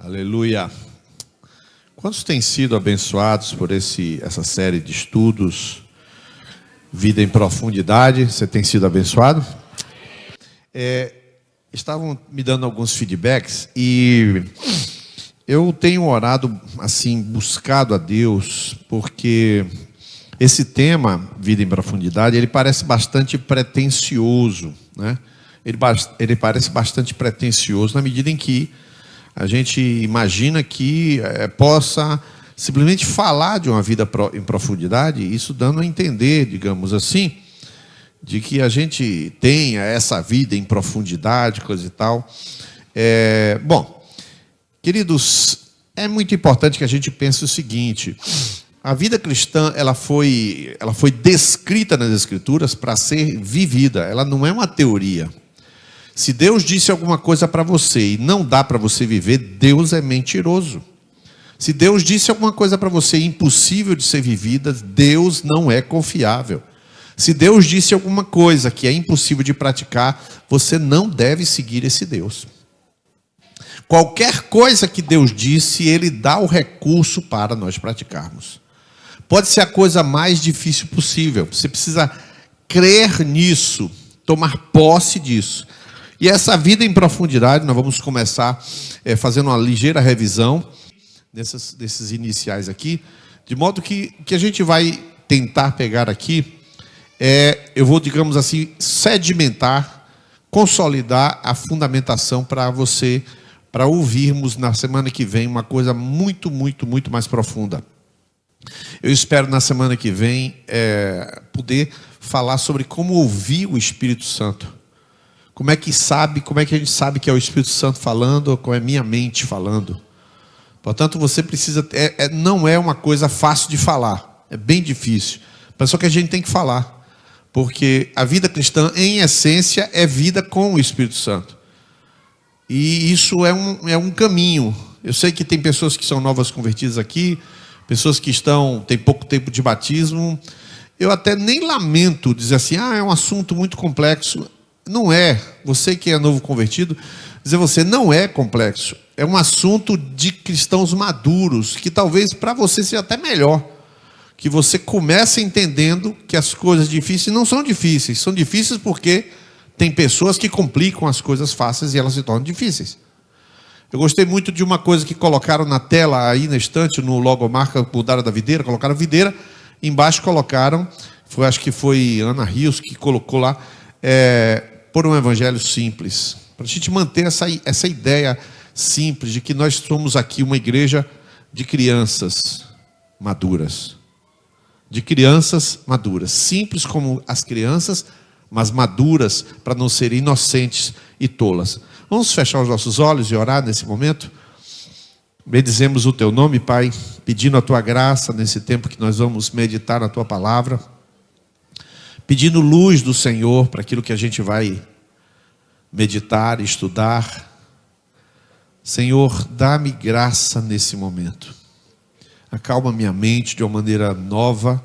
Aleluia. Quantos têm sido abençoados por essa série de estudos, Vida em Profundidade? Você tem sido abençoado? Estavam me dando alguns feedbacks e eu tenho orado, assim, buscado a Deus, porque esse tema, Vida em Profundidade, ele parece bastante pretensioso, né? Ele parece bastante pretensioso na medida em que a gente imagina que possa simplesmente falar de uma vida em profundidade, isso dando a entender, digamos assim, de que a gente tenha essa vida em profundidade, coisa e tal. Bom, queridos, é muito importante que a gente pense o seguinte: a vida cristã ela foi descrita nas Escrituras para ser vivida, ela não é uma teoria. Se Deus disse alguma coisa para você e não dá para você viver, Deus é mentiroso. Se Deus disse alguma coisa para você impossível de ser vivida, Deus não é confiável. Se Deus disse alguma coisa que é impossível de praticar, você não deve seguir esse Deus. Qualquer coisa que Deus disse, Ele dá o recurso para nós praticarmos. Pode ser a coisa mais difícil possível. Você precisa crer nisso, tomar posse disso. E essa vida em profundidade, nós vamos começar fazendo uma ligeira revisão desses iniciais aqui, de modo que a gente vai tentar pegar aqui, eu vou, digamos assim, sedimentar, consolidar a fundamentação para ouvirmos na semana que vem uma coisa muito, muito, muito mais profunda. Eu espero na semana que vem poder falar sobre como ouvir o Espírito Santo. Como é que a gente sabe que é o Espírito Santo falando ou é minha mente falando? Portanto, você precisa... não é uma coisa fácil de falar. É bem difícil. Mas só que a gente tem que falar. Porque a vida cristã, em essência, é vida com o Espírito Santo. E isso é um caminho. Eu sei que tem pessoas que são novas convertidas aqui, pessoas que têm pouco tempo de batismo. Eu até nem lamento dizer assim, é um assunto muito complexo. Não é. Você que é novo convertido, dizer você, não é complexo. É um assunto de cristãos maduros, que talvez para você seja até melhor. Que você comece entendendo que as coisas difíceis não são difíceis. São difíceis porque tem pessoas que complicam as coisas fáceis e elas se tornam difíceis. Eu gostei muito de uma coisa que colocaram na tela aí na estante, no logomarca, mudaram da videira, colocaram videira, embaixo colocaram, acho que foi Ana Rios que colocou lá, por um evangelho simples, para a gente manter essa ideia simples de que nós somos aqui uma igreja de crianças maduras. De crianças maduras. Simples como as crianças, mas maduras para não serem inocentes e tolas. Vamos fechar os nossos olhos e orar nesse momento? Bendizemos o Teu nome, Pai, pedindo a Tua graça nesse tempo que nós vamos meditar na Tua palavra. Pedindo luz do Senhor para aquilo que a gente vai meditar, estudar. Senhor, dá-me graça nesse momento. Acalma minha mente de uma maneira nova.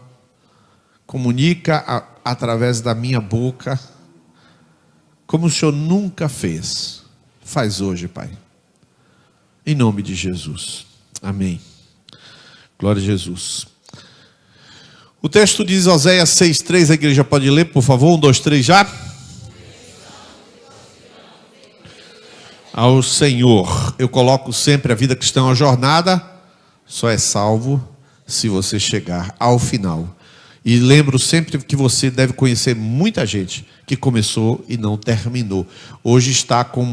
Comunica através da minha boca, como o Senhor nunca fez. Faz hoje, Pai. Em nome de Jesus. Amém. Glória a Jesus. O texto diz Oséias 6,3, a igreja pode ler, por favor, 1, 2, 3, já. Ao Senhor, eu coloco sempre a vida cristã, uma jornada, só é salvo se você chegar ao final. E lembro sempre que você deve conhecer muita gente que começou e não terminou. Hoje está com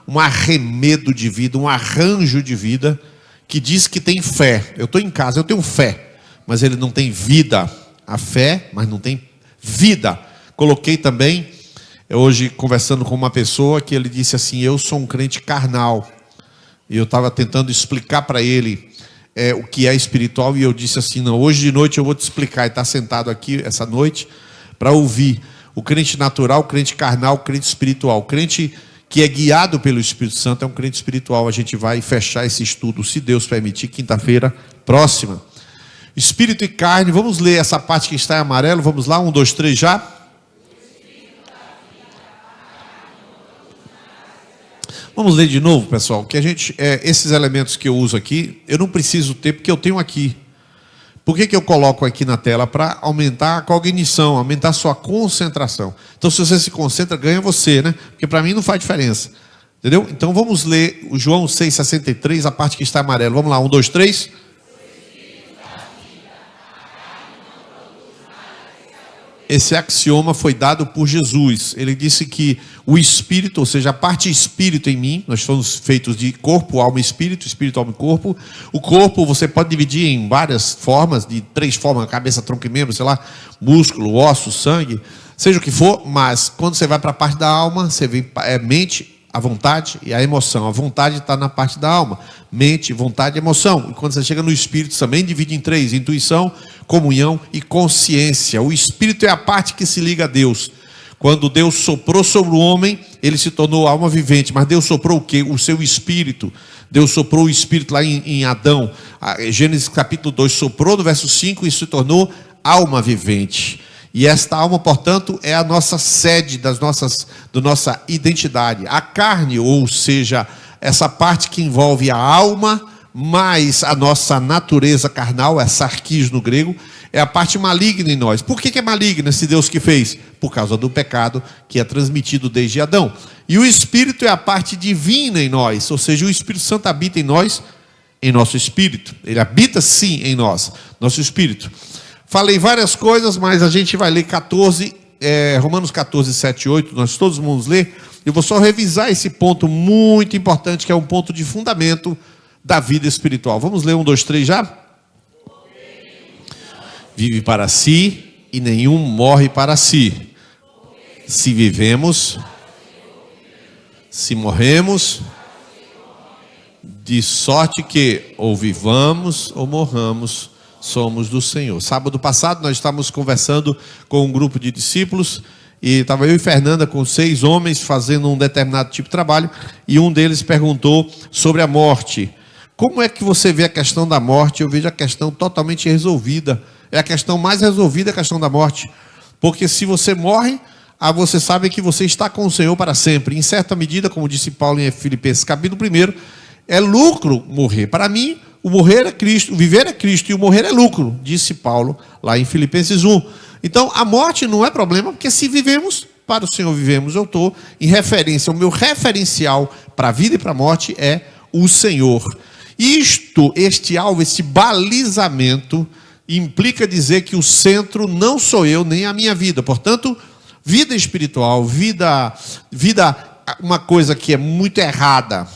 um arremedo de vida, um arranjo de vida, que diz que tem fé. Eu estou em casa, eu tenho fé. Mas ele não tem vida. A fé, mas não tem vida. Coloquei também, hoje conversando com uma pessoa, que ele disse assim, eu sou um crente carnal. E eu estava tentando explicar para ele o que é espiritual, e eu disse assim, não, hoje de noite eu vou te explicar. E está sentado aqui essa noite para ouvir. O crente natural, o crente carnal, o crente espiritual. O crente que é guiado pelo Espírito Santo é um crente espiritual. A gente vai fechar esse estudo, se Deus permitir, quinta-feira próxima. Espírito e carne, vamos ler essa parte que está em amarelo, vamos lá, 1, 2, 3, já. Vamos ler de novo, pessoal, que esses elementos que eu uso aqui, eu não preciso ter porque eu tenho aqui. Por que eu coloco aqui na tela? Para aumentar a cognição, aumentar a sua concentração. Então, se você se concentra, ganha você, né? Porque para mim não faz diferença. Entendeu? Então, vamos ler o João 6,63, a parte que está amarelo. Vamos lá, 1, 2, 3. Esse axioma foi dado por Jesus. Ele disse que o espírito, ou seja, a parte espírito em mim, nós somos feitos de corpo, alma e espírito, espírito, alma e corpo. O corpo você pode dividir em várias formas, de 3 formas, cabeça, tronco e membro, sei lá, músculo, osso, sangue, seja o que for, mas quando você vai para a parte da alma, você vê mente, a vontade e a emoção. A vontade está na parte da alma. Mente, vontade e emoção. E quando você chega no espírito, também divide em 3. Intuição, comunhão e consciência. O espírito é a parte que se liga a Deus. Quando Deus soprou sobre o homem, ele se tornou alma vivente. Mas Deus soprou o quê? O seu espírito. Deus soprou o espírito lá em Adão. Gênesis capítulo 2 soprou no verso 5 e se tornou alma vivente. E esta alma, portanto, é a nossa sede da nossa identidade. A carne, ou seja, essa parte que envolve a alma, mais a nossa natureza carnal, é sarquis no grego, é a parte maligna em nós. Por que é maligna, se Deus que fez? Por causa do pecado que é transmitido desde Adão. E o Espírito é a parte divina em nós, ou seja, o Espírito Santo habita em nós, em nosso espírito. Ele habita sim em nós, nosso espírito. Falei várias coisas, mas a gente vai ler Romanos 14, 7 e 8, nós todos vamos ler. Eu vou só revisar esse ponto muito importante, que é um ponto de fundamento da vida espiritual. Vamos ler 1, 2, 3 já? Vive para si e nenhum morre para si. Se vivemos, se morremos, de sorte que ou vivamos ou morramos, somos do Senhor. Sábado passado nós estávamos conversando com um grupo de discípulos e estava eu e Fernanda com 6 homens fazendo um determinado tipo de trabalho e um deles perguntou sobre a morte. Como é que você vê a questão da morte? Eu vejo a questão totalmente resolvida. É a questão mais resolvida, a questão da morte. Porque se você morre, você sabe que você está com o Senhor para sempre. Em certa medida, como disse Paulo em Filipenses capítulo 1, é lucro morrer. Para mim, o morrer é Cristo, o viver é Cristo e o morrer é lucro, disse Paulo lá em Filipenses 1. Então, a morte não é problema, porque se vivemos, para o Senhor vivemos. Eu estou em referência, o meu referencial para a vida e para a morte é o Senhor. Este alvo, este balizamento, implica dizer que o centro não sou eu, nem a minha vida. Portanto, vida espiritual, vida, uma coisa que é muito errada.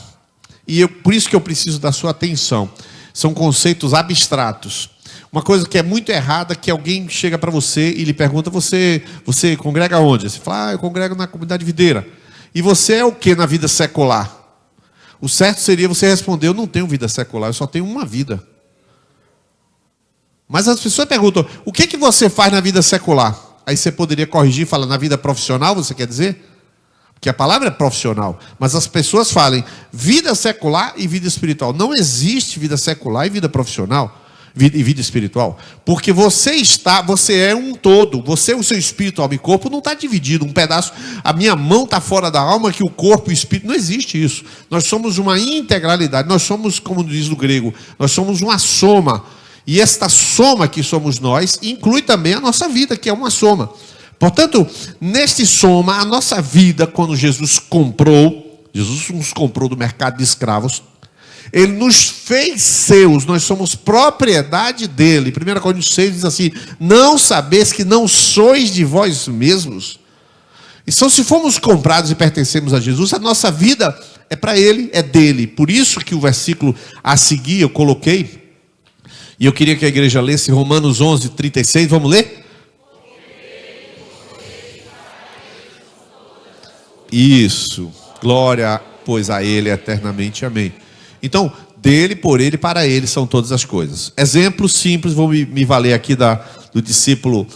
E por isso que eu preciso da sua atenção. São conceitos abstratos. Uma coisa que é muito errada, que alguém chega para você e lhe pergunta, você congrega onde? Você fala, eu congrego na comunidade videira. E você é o que na vida secular? O certo seria você responder, eu não tenho vida secular, eu só tenho uma vida. Mas as pessoas perguntam, o que você faz na vida secular? Aí você poderia corrigir e falar, na vida profissional, você quer dizer? Porque a palavra é profissional, mas as pessoas falam vida secular e vida espiritual. Não existe vida secular e vida profissional e vida espiritual. Porque você é um todo. Você, o seu espírito, alma e corpo não está dividido. Um pedaço, a minha mão está fora da alma, que o corpo e o espírito, não existe isso. Nós somos uma integralidade. Nós somos, como diz o grego, nós somos uma soma. E esta soma que somos nós, inclui também a nossa vida, que é uma soma. Portanto, neste soma, a nossa vida, quando Jesus nos comprou do mercado de escravos, Ele nos fez seus, nós somos propriedade dEle. 1 Coríntios 6 diz assim, não sabeis que não sois de vós mesmos? Então, se fomos comprados e pertencemos a Jesus, a nossa vida é para Ele, é dEle. Por isso que o versículo a seguir eu coloquei, e eu queria que a igreja lesse Romanos 11, 36, vamos ler? Isso, glória, pois a Ele eternamente, amém. Então, dele, por Ele, para Ele são todas as coisas. Exemplo simples, vou me valer aqui da discípula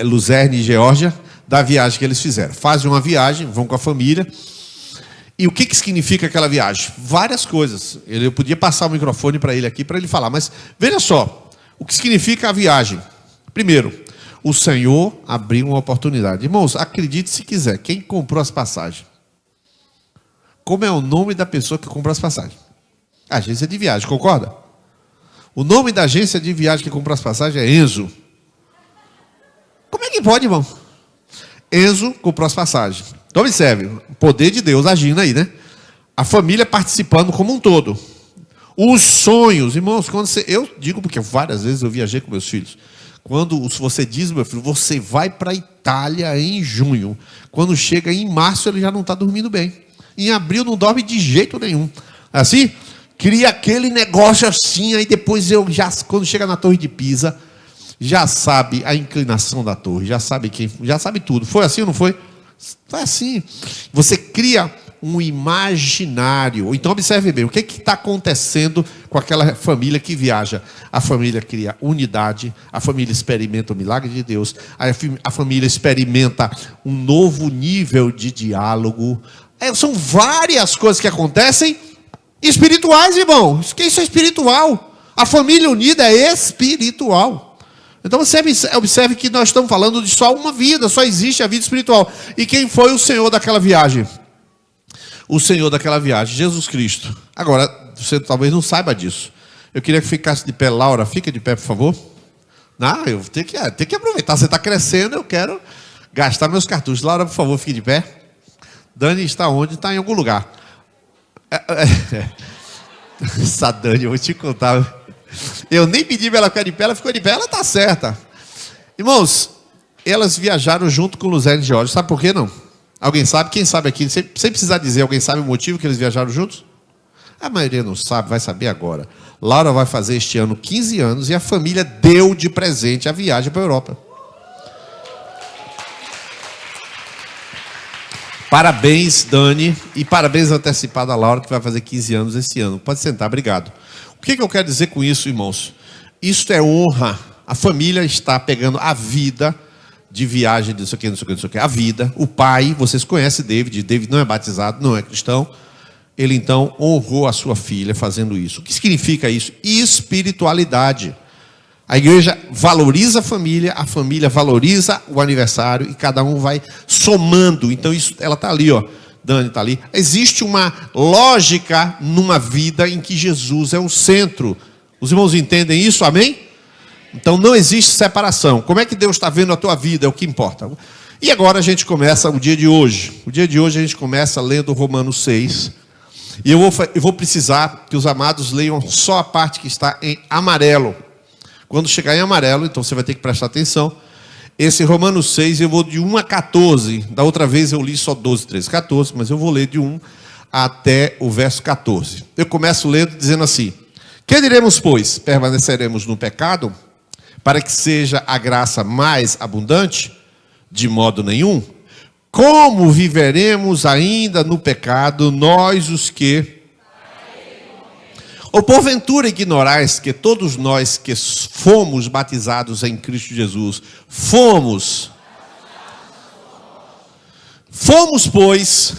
Luzerne e Geórgia, da viagem que eles fizeram. Fazem uma viagem, vão com a família. E o que significa aquela viagem? Várias coisas. Eu podia passar o microfone para ele aqui, para ele falar, mas veja só, o que significa a viagem? Primeiro, o Senhor abriu uma oportunidade. Irmãos, acredite se quiser, quem comprou as passagens? como é o nome da pessoa que compra as passagens. Agência de viagem, concorda? O nome da agência de viagem que compra as passagens é Enzo. Como é que pode, irmão? Enzo comprou as passagens. Então observe, o poder de Deus agindo aí, né? A família participando como um todo. Os sonhos, irmãos, quando você... Eu digo porque várias vezes eu viajei com meus filhos. Quando você diz, meu filho, você vai para a Itália em junho. Quando chega em março, ele já não está dormindo bem. Em abril não dorme de jeito nenhum. Assim, cria aquele negócio assim, aí depois quando chega na Torre de Pisa, já sabe a inclinação da torre, já sabe tudo. Foi assim ou não foi? Foi assim. Você cria um imaginário. Então observe bem, o que está acontecendo com aquela família que viaja? A família cria unidade, a família experimenta o milagre de Deus, a família experimenta um novo nível de diálogo. São várias coisas que acontecem espirituais, irmão. Isso é espiritual. A família unida é espiritual. Então você observe que nós estamos falando de só uma vida, só existe a vida espiritual. E quem foi o Senhor daquela viagem? O Senhor daquela viagem, Jesus Cristo. Agora, você talvez não saiba disso. Eu queria que ficasse de pé. Laura, fica de pé, por favor. Não, eu tenho que aproveitar. Você está crescendo, eu quero gastar meus cartuchos. Laura, por favor, fique de pé. Dani está onde? Está em algum lugar. Essa Dani, eu vou te contar. Eu nem pedi para ela ficar de pé, ela ficou de pé, ela está certa. Irmãos, elas viajaram junto com Luzerne e George. Sabe por quê, não? Alguém sabe? Quem sabe aqui? Sem precisar dizer, alguém sabe o motivo que eles viajaram juntos? A maioria não sabe, vai saber agora. Laura vai fazer este ano 15 anos e a família deu de presente a viagem para a Europa. Parabéns, Dani, e parabéns antecipado a Laura, que vai fazer 15 anos esse ano. Pode sentar, obrigado. O que eu quero dizer com isso, irmãos? Isso é honra. A família está pegando a vida de viagem, disso aqui, não sei o que, a vida. O pai, vocês conhecem David. David não é batizado, não é cristão. Ele então honrou a sua filha fazendo isso. O que significa isso? Espiritualidade. A igreja valoriza a família valoriza o aniversário e cada um vai somando. Então isso, ela está ali, ó. Dani está ali. Existe uma lógica numa vida em que Jesus é o centro. Os irmãos entendem isso? Amém? Então não existe separação. Como é que Deus está vendo a tua vida? É o que importa. E agora a gente começa o dia de hoje. O dia de hoje a gente começa lendo Romanos 6. E eu vou precisar que os amados leiam só a parte que está em amarelo. Quando chegar em amarelo, então você vai ter que prestar atenção. Esse Romanos 6 eu vou de 1 a 14. Da outra vez eu li só 12, 13, 14. Mas eu vou ler de 1 até o verso 14. Eu começo lendo dizendo assim: que diremos, pois? Permaneceremos no pecado, para que seja a graça mais abundante? De modo nenhum. Como viveremos ainda no pecado, nós os que... Ou porventura ignorais que todos nós que fomos batizados em Cristo Jesus, fomos, pois,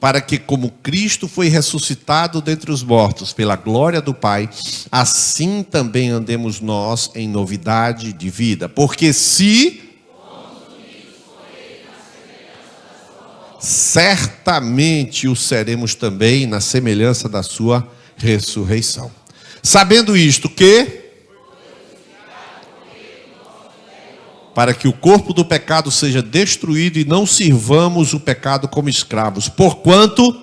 para que como Cristo foi ressuscitado dentre os mortos pela glória do Pai, assim também andemos nós em novidade de vida. Porque se... certamente o seremos também na semelhança da sua ressurreição. Sabendo isto que... para que o corpo do pecado seja destruído e não sirvamos o pecado como escravos. Porquanto...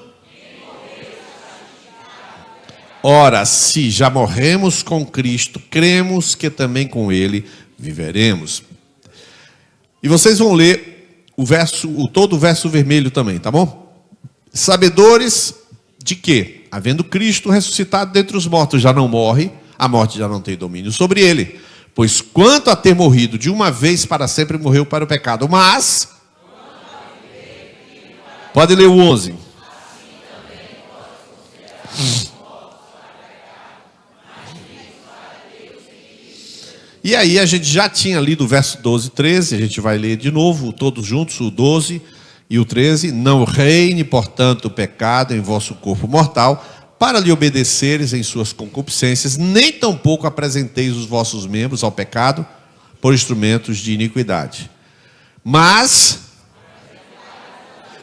ora, se já morremos com Cristo, cremos que também com Ele viveremos. E vocês vão ler todo o verso vermelho também, tá bom? Sabedores de que, havendo Cristo ressuscitado dentre os mortos, já não morre, a morte já não tem domínio sobre ele. Pois quanto a ter morrido de uma vez para sempre, morreu para o pecado. Mas, pode ler o 11. E aí a gente já tinha lido o verso 12 e 13, a gente vai ler de novo, todos juntos, o 12 e o 13. Não reine, portanto, o pecado em vosso corpo mortal, para lhe obedeceres em suas concupiscências, nem tampouco apresenteis os vossos membros ao pecado por instrumentos de iniquidade. Mas,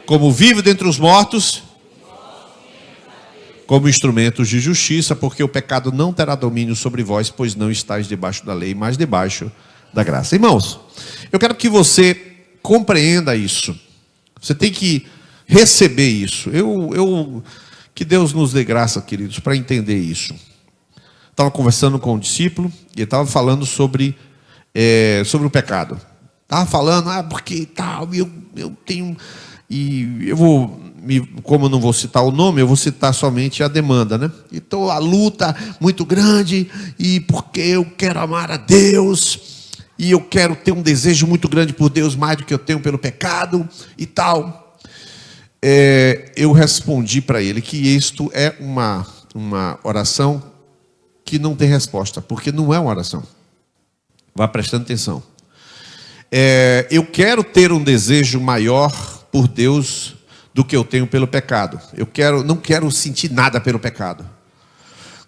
como vivo dentre os mortos, como instrumentos de justiça, porque o pecado não terá domínio sobre vós, pois não estáis debaixo da lei, mas debaixo da graça. Irmãos, eu quero que você compreenda isso. Você tem que receber isso. Que Deus nos dê graça, queridos, para entender isso. Estava conversando com um discípulo e ele estava falando sobre o pecado. Estava falando, porque tal, eu tenho... E eu vou, como eu não vou citar o nome, eu vou citar somente a demanda, né? Então a luta muito grande, e porque eu quero amar a Deus, e eu quero ter um desejo muito grande por Deus, mais do que eu tenho pelo pecado e tal. Eu respondi para ele que isto é uma oração que não tem resposta, porque não é uma oração. Vá prestando atenção. Eu quero ter um desejo maior por Deus do que eu tenho pelo pecado. Não quero sentir nada pelo pecado.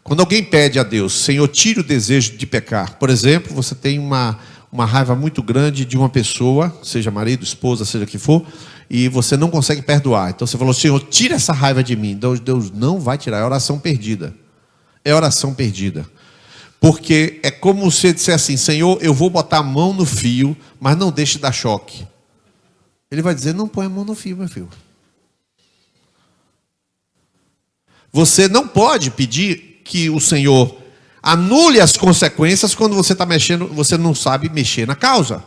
Quando alguém pede a Deus, Senhor, tire o desejo de pecar. Por exemplo, você tem uma raiva muito grande de uma pessoa, seja marido, esposa, seja o que for, e você não consegue perdoar. Então você falou, Senhor, tira essa raiva de mim. Deus não vai tirar, é oração perdida. É oração perdida. Porque é como se você dissesse assim, Senhor, eu vou botar a mão no fio, mas não deixe dar choque. Ele vai dizer, não põe a mão no fio, meu filho. Você não pode pedir que o Senhor anule as consequências quando você está mexendo, você não sabe mexer na causa.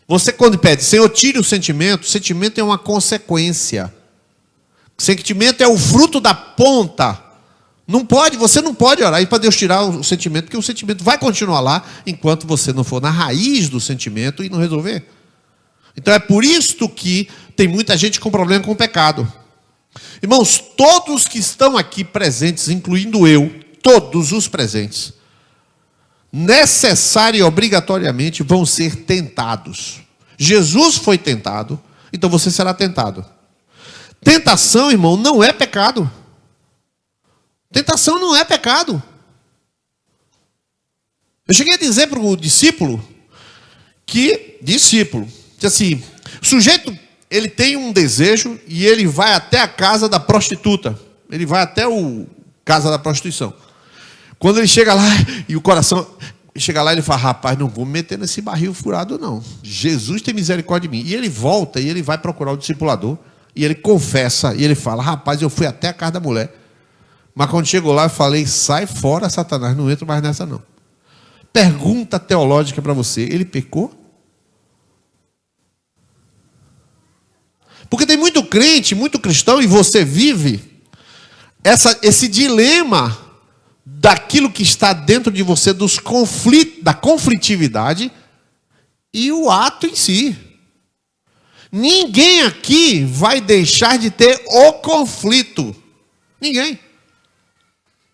Você quando pede, Senhor, tire o sentimento é uma consequência. O sentimento é o fruto da ponta. Você não pode orar para Deus tirar o sentimento, porque o sentimento vai continuar lá, enquanto você não for na raiz do sentimento e não resolver. Então é por isso que tem muita gente com problema com o pecado. Irmãos, todos que estão aqui presentes, incluindo eu, todos os presentes, necessário e obrigatoriamente vão ser tentados. Jesus foi tentado, então você será tentado. Tentação, irmão, não é pecado. Tentação não é pecado. Eu cheguei a dizer para o discípulo, assim, o sujeito, ele tem um desejo e ele vai até a casa da prostituta. Ele vai até o casa da prostituição. Quando ele chega lá e o coração... Chega lá e ele fala, rapaz, não vou me meter nesse barril furado não. Jesus tem misericórdia de mim. E ele volta e ele vai procurar o discipulador. E ele confessa e ele fala, rapaz, eu fui até a casa da mulher. Mas quando chegou lá eu falei, sai fora Satanás, não entro mais nessa não. Pergunta teológica para você, ele pecou? Porque tem muito crente, muito cristão, e você vive esse dilema daquilo que está dentro de você, dos conflitos, da conflitividade e o ato em si. Ninguém aqui vai deixar de ter o conflito. Ninguém.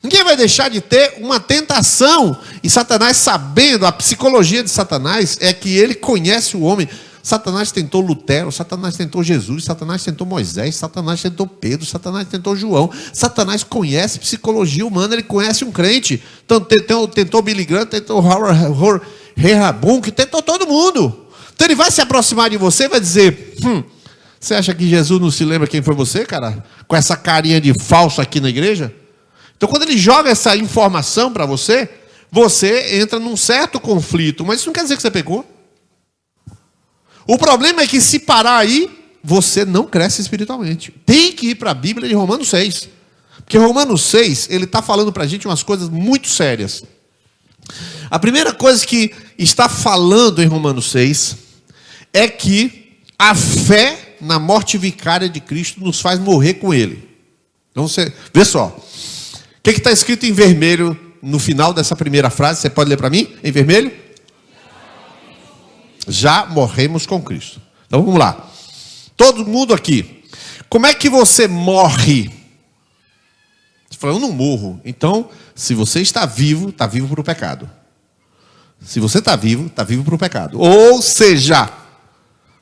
Ninguém vai deixar de ter uma tentação. E Satanás, sabendo, a psicologia de Satanás é que ele conhece o homem. Satanás tentou Lutero, Satanás tentou Jesus, Satanás tentou Moisés, Satanás tentou Pedro, Satanás tentou João. Satanás conhece psicologia humana, ele conhece um crente. Então, tentou Billy Graham, tentou Rehabunk, tentou todo mundo. Então ele vai se aproximar de você e vai dizer, você acha que Jesus não se lembra quem foi você, cara? Com essa carinha de falso aqui na igreja? Então quando ele joga essa informação para você, você entra num certo conflito, mas isso não quer dizer que você pecou. O problema é que se parar aí, você não cresce espiritualmente. Tem que ir para a Bíblia de Romanos 6. Porque Romanos 6, ele está falando para a gente umas coisas muito sérias. A primeira coisa que está falando em Romanos 6 é que a fé na morte vicária de Cristo nos faz morrer com Ele. Então você, vê só. O que está escrito em vermelho no final dessa primeira frase? Você pode ler para mim? Em vermelho? Já morremos com Cristo. Então vamos lá. Todo mundo aqui. Como é que você morre? Você fala, eu não morro. Então, se você está vivo para o pecado. Se você está vivo para o pecado. Ou seja,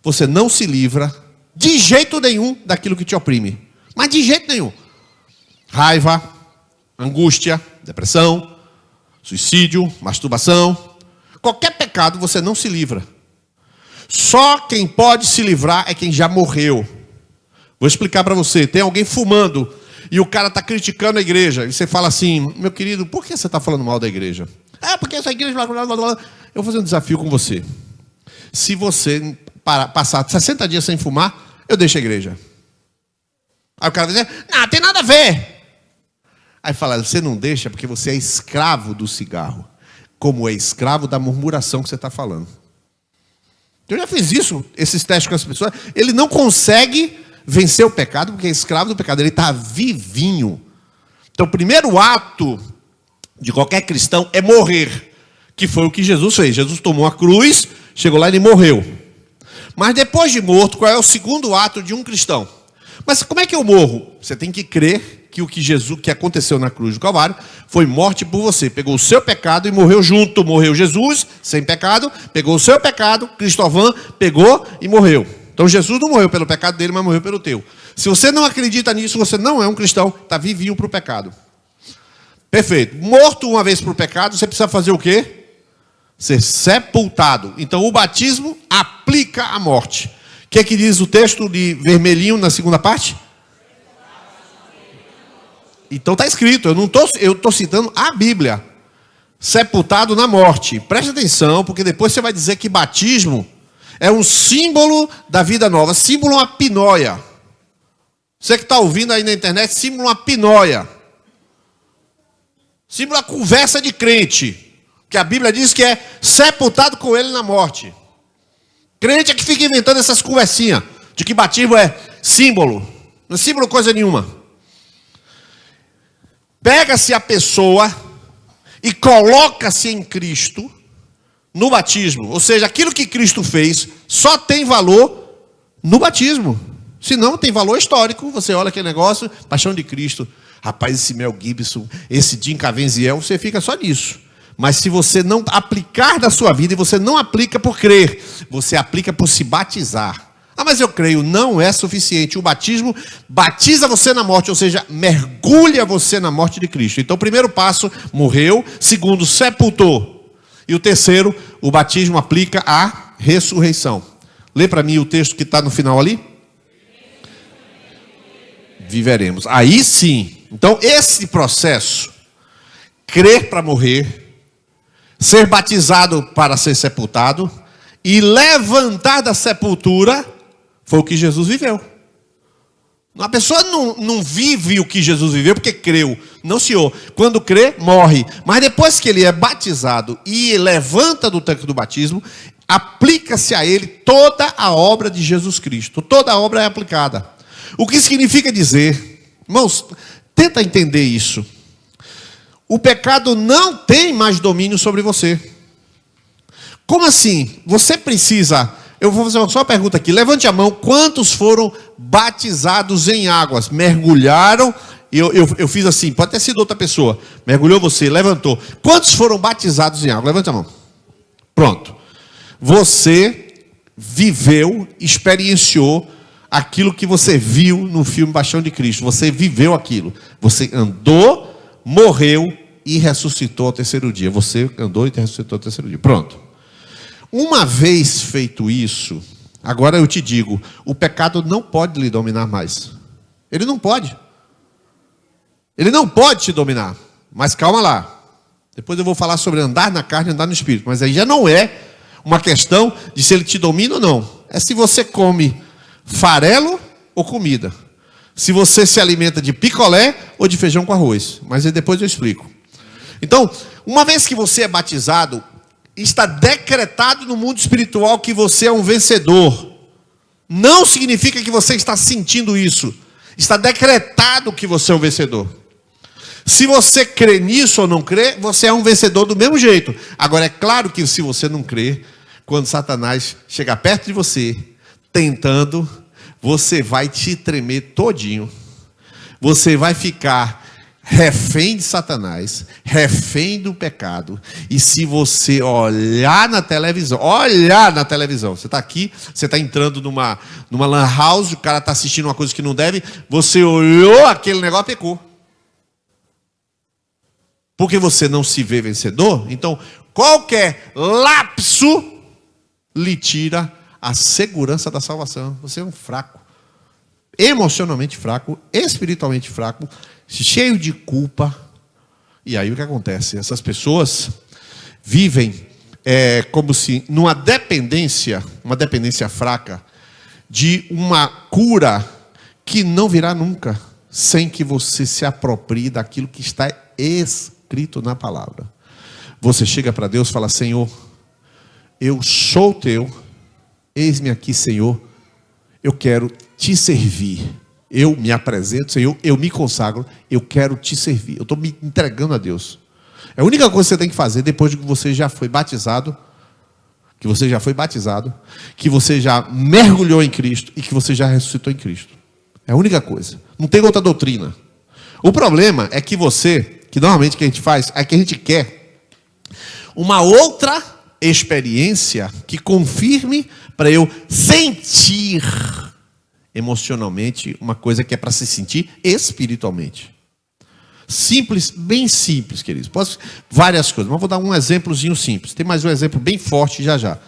você não se livra de jeito nenhum daquilo que te oprime. Mas de jeito nenhum. Raiva, angústia, depressão, suicídio, masturbação. Qualquer pecado você não se livra. Só quem pode se livrar é quem já morreu. Vou explicar para você. Tem alguém fumando e o cara está criticando a igreja. E você fala assim, meu querido, por que você está falando mal da igreja? Porque essa igreja... Blá, blá, blá, blá. Eu vou fazer um desafio com você. Se você passar 60 dias sem fumar, eu deixo a igreja. Aí o cara vai dizer, não, tem nada a ver. Aí fala, você não deixa porque você é escravo do cigarro. Como é escravo da murmuração que você está falando. Eu já fiz isso, esses testes com as pessoas. Ele não consegue vencer o pecado porque é escravo do pecado. Ele está vivinho. Então o primeiro ato de qualquer cristão é morrer. Que foi o que Jesus fez. Jesus tomou a cruz, chegou lá e ele morreu. Mas depois de morto, qual é o segundo ato de um cristão? Mas como é que eu morro? Você tem que crer que o que aconteceu na cruz do Calvário foi morte por você. Pegou o seu pecado e morreu junto. Morreu Jesus, sem pecado, pegou o seu pecado, Cristóvão pegou e morreu. Então Jesus não morreu pelo pecado dele, mas morreu pelo teu. Se você não acredita nisso, você não é um cristão, está vivinho para o pecado. Perfeito. Morto uma vez para o pecado, você precisa fazer o quê? Ser sepultado. Então o batismo aplica a morte. O que é que diz o texto de vermelhinho na segunda parte? Então está escrito, eu estou citando a Bíblia. Sepultado na morte. Preste atenção, porque depois você vai dizer que batismo é um símbolo da vida nova. Símbolo uma pinóia. Você que está ouvindo aí na internet, símbolo uma pinóia. Símbolo a conversa de crente. Que a Bíblia diz que é sepultado com ele na morte. Crente é que fica inventando essas conversinhas de que batismo é símbolo. Não é símbolo coisa nenhuma. Pega-se a pessoa e coloca-se em Cristo no batismo. Ou seja, aquilo que Cristo fez só tem valor no batismo. Se não, tem valor histórico. Você olha aquele negócio, paixão de Cristo. Rapaz, esse Mel Gibson, esse Jim Caviezel, você fica só nisso. Mas se você não aplicar na sua vida, e você não aplica por crer, você aplica por se batizar. Mas eu creio, não é suficiente. O batismo batiza você na morte, ou seja, mergulha você na morte de Cristo. Então o primeiro passo, morreu. Segundo, sepultou. E o terceiro, o batismo aplica a ressurreição. Lê para mim o texto que está no final ali. Viveremos. Aí sim. Então esse processo, crer para morrer, ser batizado para ser sepultado e levantar da sepultura, foi o que Jesus viveu. A pessoa não vive o que Jesus viveu porque creu. Não, senhor. Quando crê, morre. Mas depois que ele é batizado e levanta do tanque do batismo, aplica-se a ele toda a obra de Jesus Cristo. Toda a obra é aplicada. O que significa dizer, irmãos, tenta entender isso. O pecado não tem mais domínio sobre você. Como assim? Você precisa... Eu vou fazer só uma pergunta aqui. Levante a mão. Quantos foram batizados em águas? Mergulharam. Eu fiz assim. Pode ter sido outra pessoa. Mergulhou você, levantou. Quantos foram batizados em água? Levante a mão. Pronto. Você viveu, experienciou aquilo que você viu no filme Paixão de Cristo. Você viveu aquilo. Você andou, morreu e ressuscitou ao terceiro dia. Você andou e ressuscitou ao terceiro dia. Pronto. Uma vez feito isso, agora eu te digo, o pecado não pode lhe dominar mais. Ele não pode. Ele não pode te dominar. Mas calma lá. Depois eu vou falar sobre andar na carne e andar no espírito. Mas aí já não é uma questão de se ele te domina ou não. É se você come farelo ou comida. Se você se alimenta de picolé ou de feijão com arroz. Mas aí depois eu explico. Então, uma vez que você é batizado, está decretado no mundo espiritual que você é um vencedor. Não significa que você está sentindo isso. Está decretado que você é um vencedor. Se você crê nisso ou não crê, você é um vencedor do mesmo jeito. Agora, é claro que se você não crê, quando Satanás chegar perto de você, tentando, você vai te tremer todinho. Você vai ficar refém de Satanás, refém do pecado. E se você olhar na televisão, você está aqui, você está entrando numa lan house, o cara está assistindo uma coisa que não deve, você olhou aquele negócio, pecou. Porque você não se vê vencedor, então qualquer lapso lhe tira a segurança da salvação. Você é um fraco. emocionalmente fraco, espiritualmente fraco, cheio de culpa. E aí o que acontece? Essas pessoas vivem como se numa dependência fraca de uma cura que não virá nunca, sem que você se aproprie daquilo que está escrito na palavra. Você chega para Deus e fala: Senhor, eu sou teu, eis-me aqui, Senhor, eu quero te servir. Eu me apresento, Senhor, eu me consagro, eu quero te servir. Eu estou me entregando a Deus. É a única coisa que você tem que fazer depois de que você já foi batizado, que você já mergulhou em Cristo e que você já ressuscitou em Cristo. É a única coisa. Não tem outra doutrina. O problema é que normalmente o que a gente faz é que a gente quer uma outra experiência que confirme para eu sentir emocionalmente uma coisa que é para se sentir espiritualmente. Simples, bem simples, queridos. Várias coisas, mas vou dar um exemplozinho simples. Tem mais um exemplo bem forte já.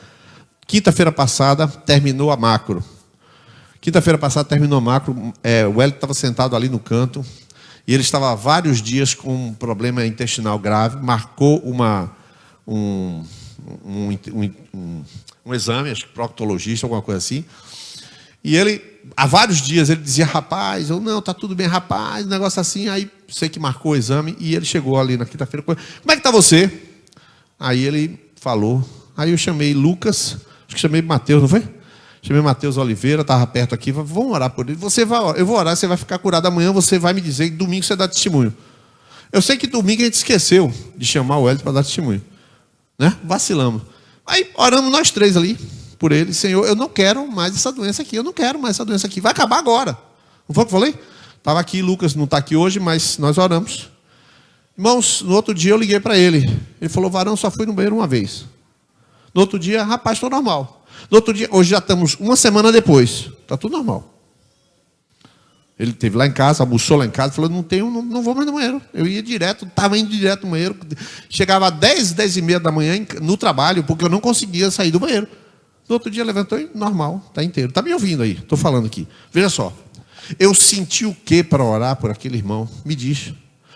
Quinta-feira passada terminou a macro. O Hélio estava sentado ali no canto e ele estava há vários dias com um problema intestinal grave. Marcou um exame, acho que proctologista, alguma coisa assim. E ele, há vários dias, ele dizia: rapaz, está tudo bem, rapaz, um negócio assim. Aí sei que marcou o exame e ele chegou ali na quinta-feira. Como é que está você? Aí ele falou. Aí eu chamei Lucas, acho que chamei Mateus, não foi? Chamei Mateus Oliveira, estava perto aqui. Vamos orar por ele. Eu vou orar, você vai ficar curado amanhã, você vai me dizer que domingo você dá testemunho. Eu sei que domingo a gente esqueceu de chamar o Hélio para dar testemunho, né? Vacilamos. Aí oramos nós três ali por ele: Senhor, eu não quero mais essa doença aqui, vai acabar agora. Não foi o que eu falei? Estava aqui, Lucas não está aqui hoje, mas nós oramos. Irmãos, no outro dia eu liguei para ele. Ele falou: varão, só fui no banheiro uma vez. No outro dia, rapaz, estou normal. No outro dia, hoje já estamos uma semana depois, está tudo normal. Ele esteve lá em casa, almoçou lá em casa, falou: não vou mais no banheiro. Eu ia direto, estava indo direto no banheiro. Chegava às 10h30 da manhã no trabalho, porque eu não conseguia sair do banheiro. No outro dia levantou e normal, está inteiro. Está me ouvindo aí? Estou falando aqui. Veja só. Eu senti o que para orar por aquele irmão? Me diz.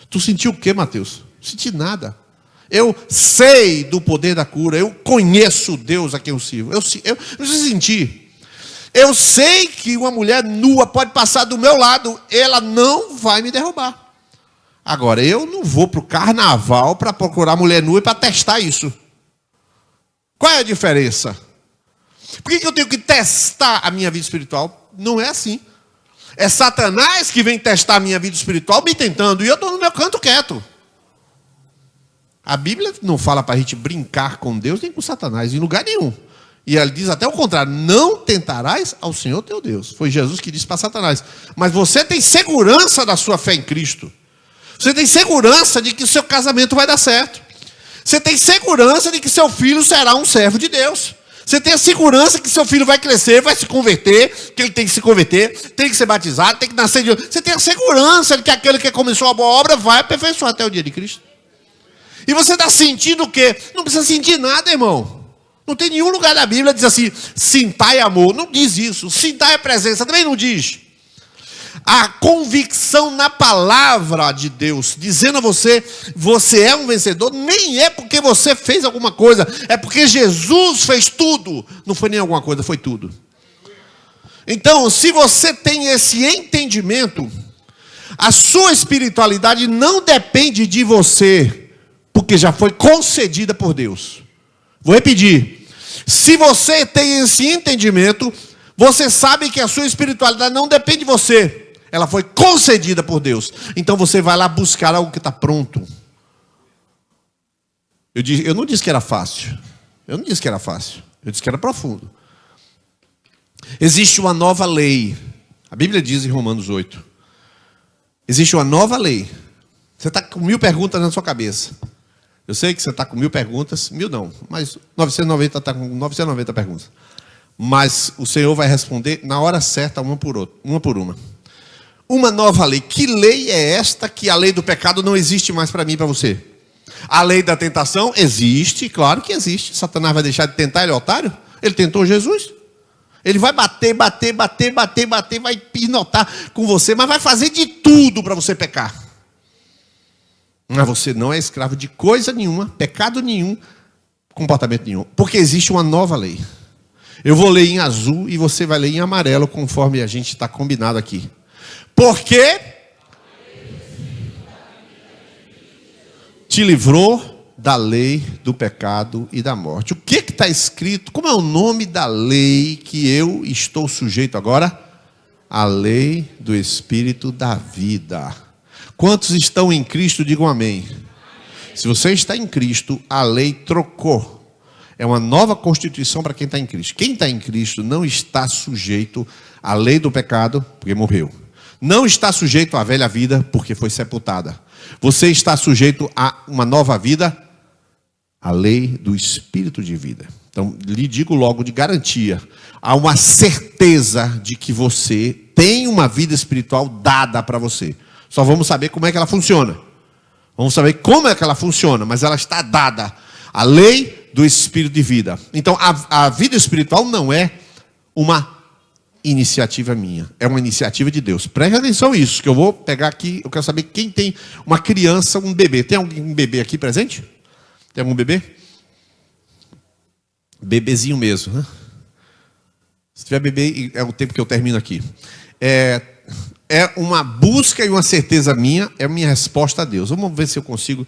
Tu sentiu o que, Mateus? Não senti nada. Eu sei do poder da cura. Eu conheço Deus a quem eu sirvo. Eu não sei sentir. Eu sei que uma mulher nua pode passar do meu lado. Ela não vai me derrubar. Agora, eu não vou para o carnaval para procurar mulher nua e para testar isso. Qual é a diferença? Por que eu tenho que testar a minha vida espiritual? Não é assim. É Satanás que vem testar a minha vida espiritual me tentando. E eu estou no meu canto quieto. A Bíblia não fala para a gente brincar com Deus nem com Satanás, em lugar nenhum. E ela diz até o contrário: não tentarás ao Senhor teu Deus. Foi Jesus que disse para Satanás. Mas você tem segurança da sua fé em Cristo. Você tem segurança de que o seu casamento vai dar certo. Você tem segurança de que seu filho será um servo de Deus. Você tem a segurança que seu filho vai crescer, vai se converter, que ele tem que se converter, tem que ser batizado, tem que nascer de novo. Você tem a segurança de que aquele que começou a boa obra vai aperfeiçoar até o dia de Cristo. E você está sentindo o quê? Não precisa sentir nada, irmão. Não tem nenhum lugar da Bíblia que diz assim: sintai amor. Não diz isso. Sintai a presença também não diz. A convicção na palavra de Deus, dizendo a você: você é um vencedor, nem é porque você fez alguma coisa, é porque Jesus fez tudo. Não foi nem alguma coisa, foi tudo. Então, se você tem esse entendimento, a sua espiritualidade não depende de você, porque já foi concedida por Deus. Vou repetir. Se você tem esse entendimento, você sabe que a sua espiritualidade não depende de você. Ela foi concedida por Deus. Então você vai lá buscar algo que está pronto. Eu não disse que era fácil. Eu disse que era profundo. Existe uma nova lei. A Bíblia diz em Romanos 8. Existe uma nova lei. Você está com 1000 perguntas na sua cabeça. Eu sei que você está com 1000 perguntas. 1000 não, mas 990 está com 990 perguntas. Mas o Senhor vai responder na hora certa, uma por uma. Uma nova lei. Que lei é esta que a lei do pecado não existe mais para mim e para você? A lei da tentação existe, claro que existe. Satanás vai deixar de tentar, ele é otário? Ele tentou Jesus. Ele vai bater, vai pinotar com você, mas vai fazer de tudo para você pecar. Mas você não é escravo de coisa nenhuma, pecado nenhum, comportamento nenhum. Porque existe uma nova lei. Eu vou ler em azul e você vai ler em amarelo, conforme a gente está combinado aqui. Porque te livrou da lei do pecado e da morte. O que está escrito? Como é o nome da lei que eu estou sujeito agora? A lei do Espírito da vida. Quantos estão em Cristo, digam amém. Se você está em Cristo, a lei trocou. É uma nova constituição para quem está em Cristo. Quem está em Cristo não está sujeito à lei do pecado, porque morreu. Não está sujeito à velha vida, porque foi sepultada. Você está sujeito a uma nova vida, a lei do Espírito de vida. Então, lhe digo logo de garantia, há uma certeza de que você tem uma vida espiritual dada para você. Só vamos saber como é que ela funciona. Vamos saber como é que ela funciona, mas ela está dada. A lei do Espírito de vida. Então, a vida espiritual não é uma iniciativa minha, é uma iniciativa de Deus. Preste atenção nisso, que eu vou pegar aqui, eu quero saber quem tem uma criança, um bebê. Tem algum bebê aqui presente? Tem algum bebê? Bebezinho mesmo, né? Se tiver bebê, é o tempo que eu termino aqui. É uma busca e uma certeza minha, é a minha resposta a Deus. Vamos ver se eu consigo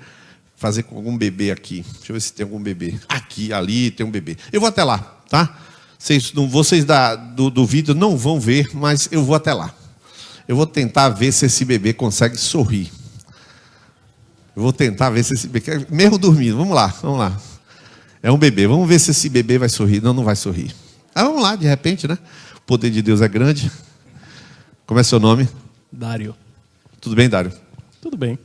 fazer com algum bebê aqui. Deixa eu ver se tem algum bebê. Aqui, ali, tem um bebê. Eu vou até lá, tá? Vocês do vídeo não vão ver, mas eu vou até lá. Eu vou tentar ver se esse bebê consegue sorrir. Eu vou tentar ver se esse bebê... Mesmo dormindo, vamos lá. É um bebê, vamos ver se esse bebê vai sorrir. Não vai sorrir. Vamos lá, de repente, né? O poder de Deus é grande. Como é seu nome? Dário. Tudo bem, Dário? Tudo bem.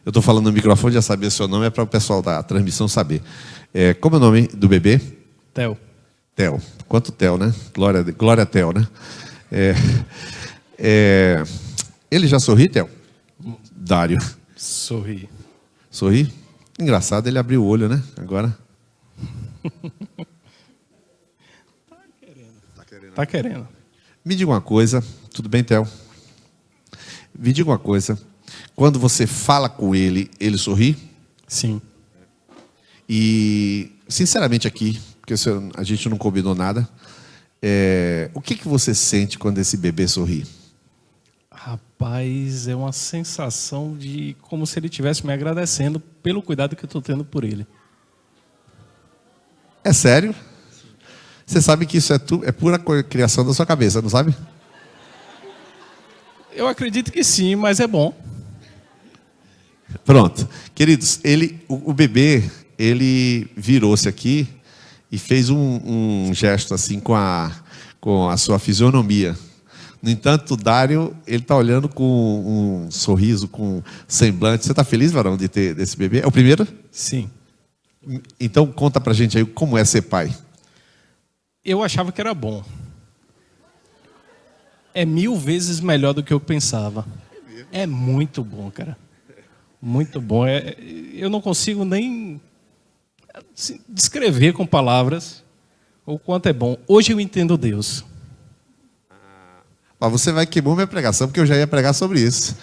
Eu estou falando no microfone, já sabia seu nome, é para o pessoal da transmissão saber. Como é o nome do bebê? Theo. Theo. Quanto Theo, né? Glória a Theo, né? Ele já sorri, Theo? Dário. Sorri. Sorri? Engraçado, ele abriu o olho, né? Agora. Tá querendo. Me diga uma coisa. Tudo bem, Theo? Me diga uma coisa. Quando você fala com ele, ele sorri? Sim. E, sinceramente aqui, porque a gente não combinou nada, o que você sente quando esse bebê sorri? Rapaz, é uma sensação de como se ele estivesse me agradecendo pelo cuidado que eu estou tendo por ele. É sério? Você sabe que isso é pura criação da sua cabeça, não sabe? Eu acredito que sim, mas é bom. Pronto. Queridos, o bebê, ele virou-se aqui e fez um gesto assim com a sua fisionomia. No entanto, o Dário, ele está olhando com um sorriso, com um semblante. Você está feliz, varão, de ter desse bebê? É o primeiro? Sim. Então, conta pra gente aí como é ser pai. Eu achava que era bom. É 1000 vezes melhor do que eu pensava. É muito bom, cara. Muito bom. Eu não consigo nem descrever com palavras o quanto é bom. Hoje eu entendo Deus. Mas você vai queimar minha pregação, porque eu já ia pregar sobre isso.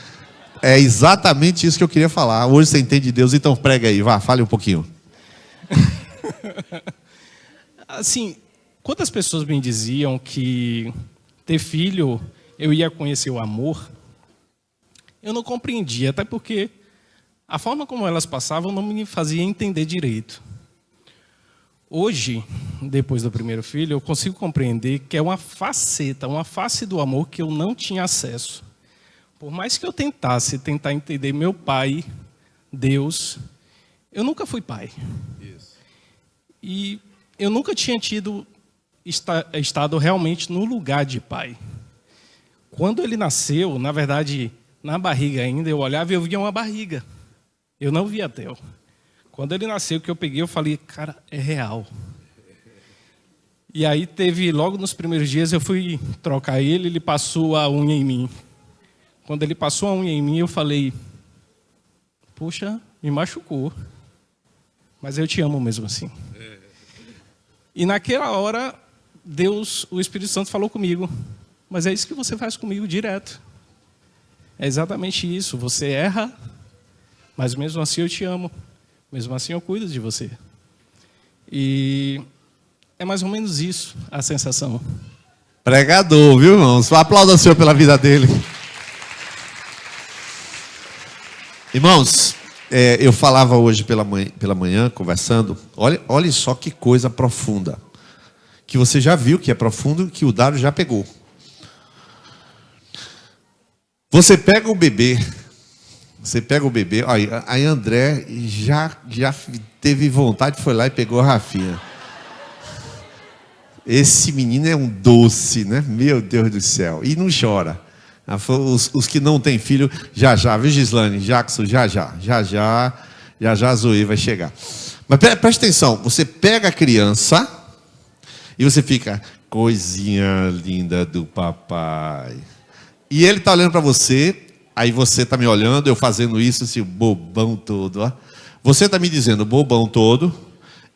É exatamente isso que eu queria falar. Hoje você entende Deus, então prega aí. Vá, fale um pouquinho. Assim, quantas pessoas me diziam que ter filho, eu ia conhecer o amor? Eu não compreendia, até porque a forma como elas passavam não me fazia entender direito. Hoje, depois do primeiro filho, eu consigo compreender que é uma faceta, uma face do amor que eu não tinha acesso. Por mais que eu tentasse tentar entender meu pai, Deus, eu nunca fui pai. Isso. E eu nunca tinha estado realmente no lugar de pai. Quando ele nasceu, na verdade, na barriga ainda, eu olhava e eu via uma barriga. Eu não via Theo. Quando ele nasceu, que eu peguei, eu falei, cara, é real. E aí teve, logo nos primeiros dias, eu fui trocar ele passou a unha em mim. Quando ele passou a unha em mim, eu falei, puxa, me machucou. Mas eu te amo mesmo assim. E naquela hora, Deus, o Espírito Santo falou comigo, mas é isso que você faz comigo direto. É exatamente isso, você erra, mas mesmo assim eu te amo, mesmo assim eu cuido de você. E é mais ou menos isso a sensação. Pregador, viu, irmãos? Aplauda o Senhor pela vida dele. Irmãos, eu falava hoje pela manhã, conversando, olha só que coisa profunda. Que você já viu que é profundo, que o Dário já pegou. Você pega o bebê, aí André já teve vontade, foi lá e pegou a Rafinha. Esse menino é um doce, né? Meu Deus do céu. E não chora. Os que não têm filho, já, viu, Gislane? Jackson, já a Zoe vai chegar. Mas presta atenção, você pega a criança e você fica, coisinha linda do papai. E ele está olhando para você, aí você está me olhando, eu fazendo isso, esse bobão todo. Ó. Você está me dizendo bobão todo,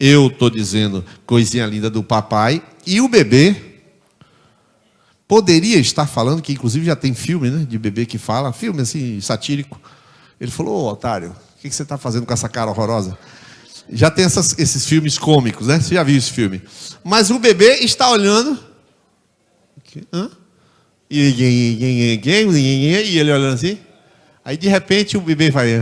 eu estou dizendo coisinha linda do papai, e o bebê poderia estar falando, que inclusive já tem filme, né, de bebê que fala, filme assim, satírico. Ele falou, ô otário, o que você está fazendo com essa cara horrorosa? Já tem esses filmes cômicos, né? Você já viu esse filme. Mas o bebê está olhando. Hã? E ele olhando assim. Aí de repente o bebê vai.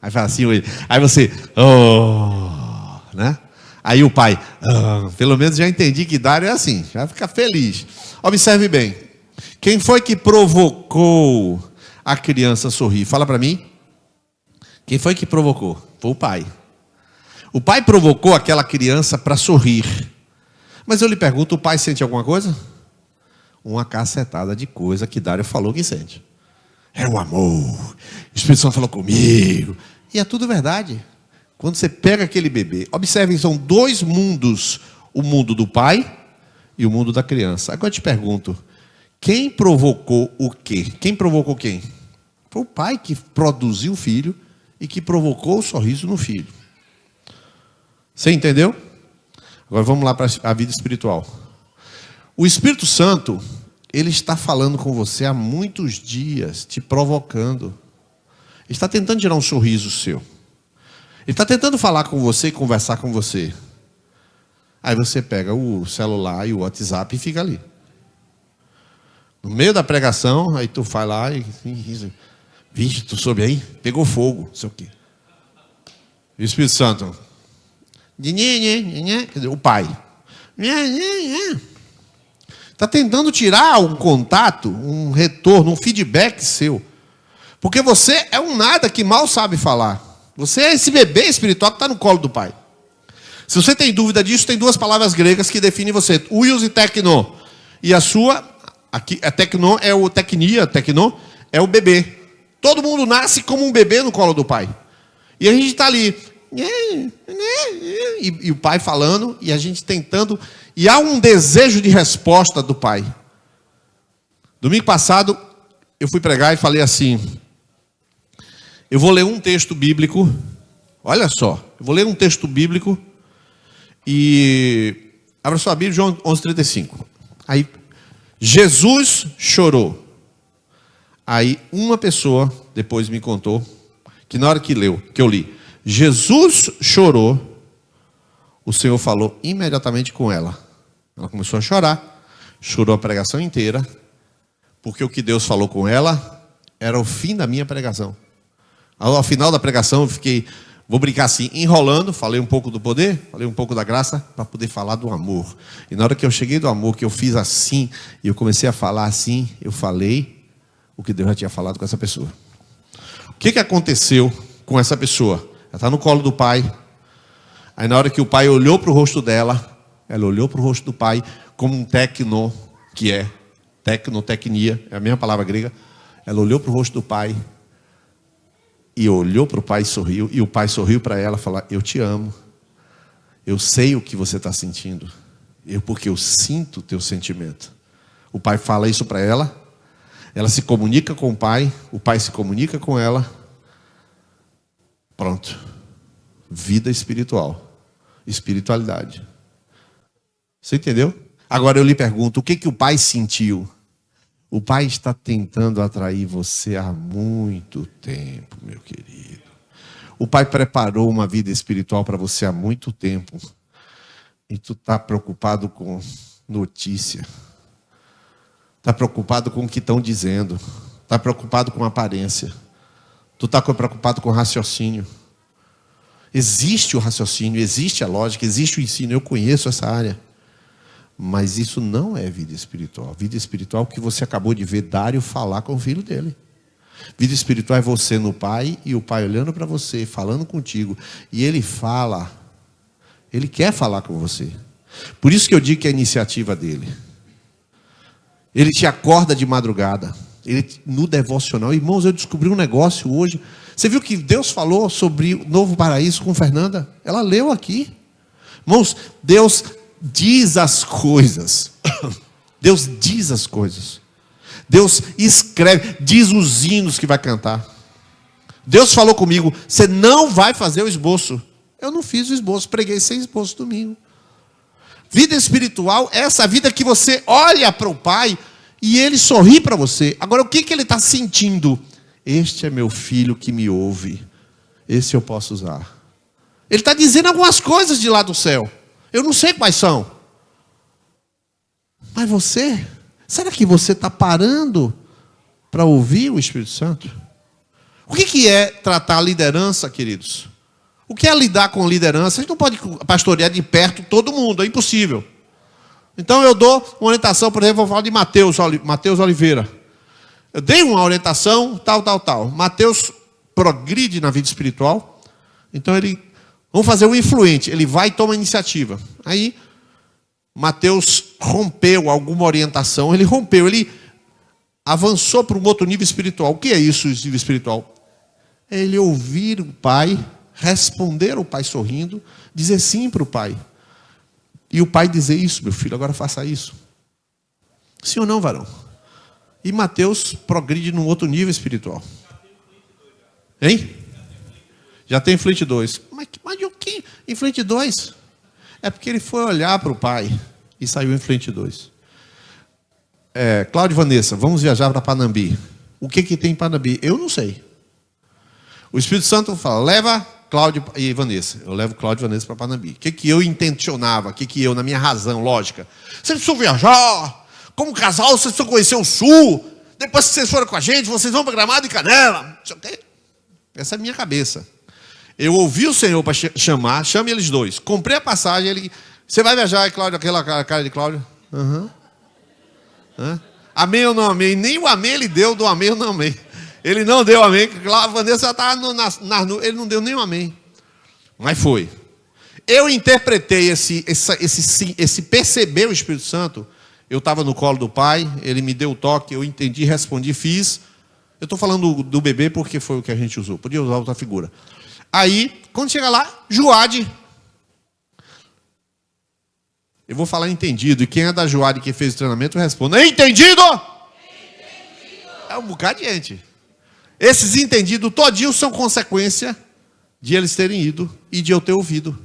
Aí fala assim, aí você. Oh, né? Aí o pai. Oh, pelo menos já entendi que Dário é assim. Já fica feliz. Observe bem. Quem foi que provocou a criança a sorrir? Fala para mim. Quem foi que provocou? Foi o pai. O pai provocou aquela criança para sorrir. Mas eu lhe pergunto, o pai sente alguma coisa? Uma cacetada de coisa que Dário falou que sente. É o amor. O Espírito Santo falou comigo. E é tudo verdade. Quando você pega aquele bebê, observem, são dois mundos. O mundo do pai e o mundo da criança. Agora eu te pergunto, quem provocou o quê? Quem provocou quem? Foi o pai que produziu o filho e que provocou o sorriso no filho. Você entendeu? Agora vamos lá para a vida espiritual. O Espírito Santo, ele está falando com você há muitos dias, te provocando. Ele está tentando tirar um sorriso seu. Ele está tentando falar com você e conversar com você. Aí você pega o celular e o WhatsApp e fica ali. No meio da pregação, aí tu vai lá e... Vixe, tu soube aí? Pegou fogo, não sei o quê. E o Espírito Santo... Quer dizer, o pai está tentando tirar um contato, um retorno, um feedback seu, porque você é um nada que mal sabe falar. Você é esse bebê espiritual que está no colo do pai. Se você tem dúvida disso, tem duas palavras gregas que definem você: uios e tecno. E a sua, aqui, a tecno é o tecnia, tecno é o bebê. Todo mundo nasce como um bebê no colo do pai. E a gente está ali. E o pai falando, e a gente tentando, e há um desejo de resposta do pai. Domingo passado, eu fui pregar e falei assim, eu vou ler um texto bíblico, olha só, eu vou ler um texto bíblico, e abra sua Bíblia, João 11:35. Aí, Jesus chorou. Aí, uma pessoa depois me contou, que na hora que eu li, Jesus chorou, o Senhor falou imediatamente com ela. Ela começou a chorar, chorou a pregação inteira, porque o que Deus falou com ela era o fim da minha pregação. Ao final da pregação eu fiquei, vou brincar assim, enrolando, falei um pouco do poder, falei um pouco da graça, para poder falar do amor. E na hora que eu cheguei do amor, que eu fiz assim, e eu comecei a falar assim, eu falei o que Deus já tinha falado com essa pessoa. O que aconteceu com essa pessoa? Ela está no colo do pai. Aí na hora que o pai olhou para o rosto dela, ela olhou para o rosto do pai como um tecno, que é tecnia, é a mesma palavra grega. Ela olhou para o rosto do pai e olhou para o pai e sorriu. E o pai sorriu para ela e falou: eu te amo. Eu sei o que você está sentindo. Porque eu sinto o teu sentimento. O pai fala isso para ela. Ela se comunica com o pai se comunica com ela. Pronto. Vida espiritual. Espiritualidade. Você entendeu? Agora eu lhe pergunto, o que que o pai sentiu? O pai está tentando atrair você há muito tempo, meu querido. O pai preparou uma vida espiritual para você há muito tempo. E tu está preocupado com notícia. Está preocupado com o que estão dizendo. Está preocupado com aparência. Tu está preocupado com raciocínio. Existe o raciocínio, existe a lógica, existe o ensino. Eu conheço essa área. Mas isso não é vida espiritual. Vida espiritual é o que você acabou de ver Dário falar com o filho dele. Vida espiritual é você no pai e o pai olhando para você, falando contigo. E ele fala, ele quer falar com você. Por isso que eu digo que é a iniciativa dele. Ele te acorda de madrugada. Ele, no devocional. Irmãos, eu descobri um negócio hoje. Você viu que Deus falou sobre o Novo Paraíso com Fernanda? Ela leu aqui. Irmãos, Deus diz as coisas. Deus diz as coisas. Deus escreve, diz os hinos que vai cantar. Deus falou comigo, você não vai fazer o esboço. Eu não fiz o esboço, preguei sem esboço domingo. Vida espiritual é essa vida que você olha para o Pai e Ele sorri para você. Agora, o que Ele está sentindo? Este é meu filho que me ouve. Esse eu posso usar. Ele está dizendo algumas coisas de lá do céu. Eu não sei quais são. Mas você, será que você está parando para ouvir o Espírito Santo? O que é tratar a liderança, queridos? O que é lidar com liderança? A gente não pode pastorear de perto todo mundo, é impossível. Então eu dou uma orientação, por exemplo, vou falar de Mateus Oliveira. Eu dei uma orientação, tal. Mateus progride na vida espiritual. Então vamos fazer um influente. Ele vai e toma iniciativa. Aí, Mateus rompeu alguma orientação. Ele avançou para um outro nível espiritual. O que é isso, nível espiritual? É ele ouvir o pai, responder ao pai sorrindo, dizer sim para o pai. E o pai dizer isso, meu filho, agora faça isso. Sim ou não, varão? E Mateus progride num outro nível espiritual. Hein? Já tem Influente 2. Mas de o que? Influente 2? É porque ele foi olhar para o pai e saiu Influente 2. Cláudio e Vanessa, vamos viajar para Panambi. O que tem em Panambi? Eu não sei. O Espírito Santo fala, leva Cláudio e Vanessa. Eu levo Cláudio e Vanessa para Panambi. O que eu intencionava? O que eu, na minha razão lógica? Vocês precisam viajar. Como casal, vocês precisam conhecer o Sul. Depois que vocês forem com a gente, vocês vão para Gramado e Canela. Essa é a minha cabeça. Eu ouvi o Senhor para chamar, chame eles dois. Comprei a passagem, você vai viajar, Cláudio, aquela cara de Cláudio? Uhum. Amém ou não amém? Nem o amém ele deu, do amém ou não amém. Ele não deu amém, a Vanessa estava ele não deu nem um amém. Mas foi. Eu interpretei esse perceber o Espírito Santo. Eu estava no colo do pai, ele me deu o toque, eu entendi, respondi, fiz. Eu estou falando do bebê porque foi o que a gente usou. Podia usar outra figura. Aí, quando chega lá, Joade. Eu vou falar entendido. E quem é da Joade que fez o treinamento, responde: entendido? É um bocado de gente. Esses entendidos todinhos são consequência de eles terem ido e de eu ter ouvido.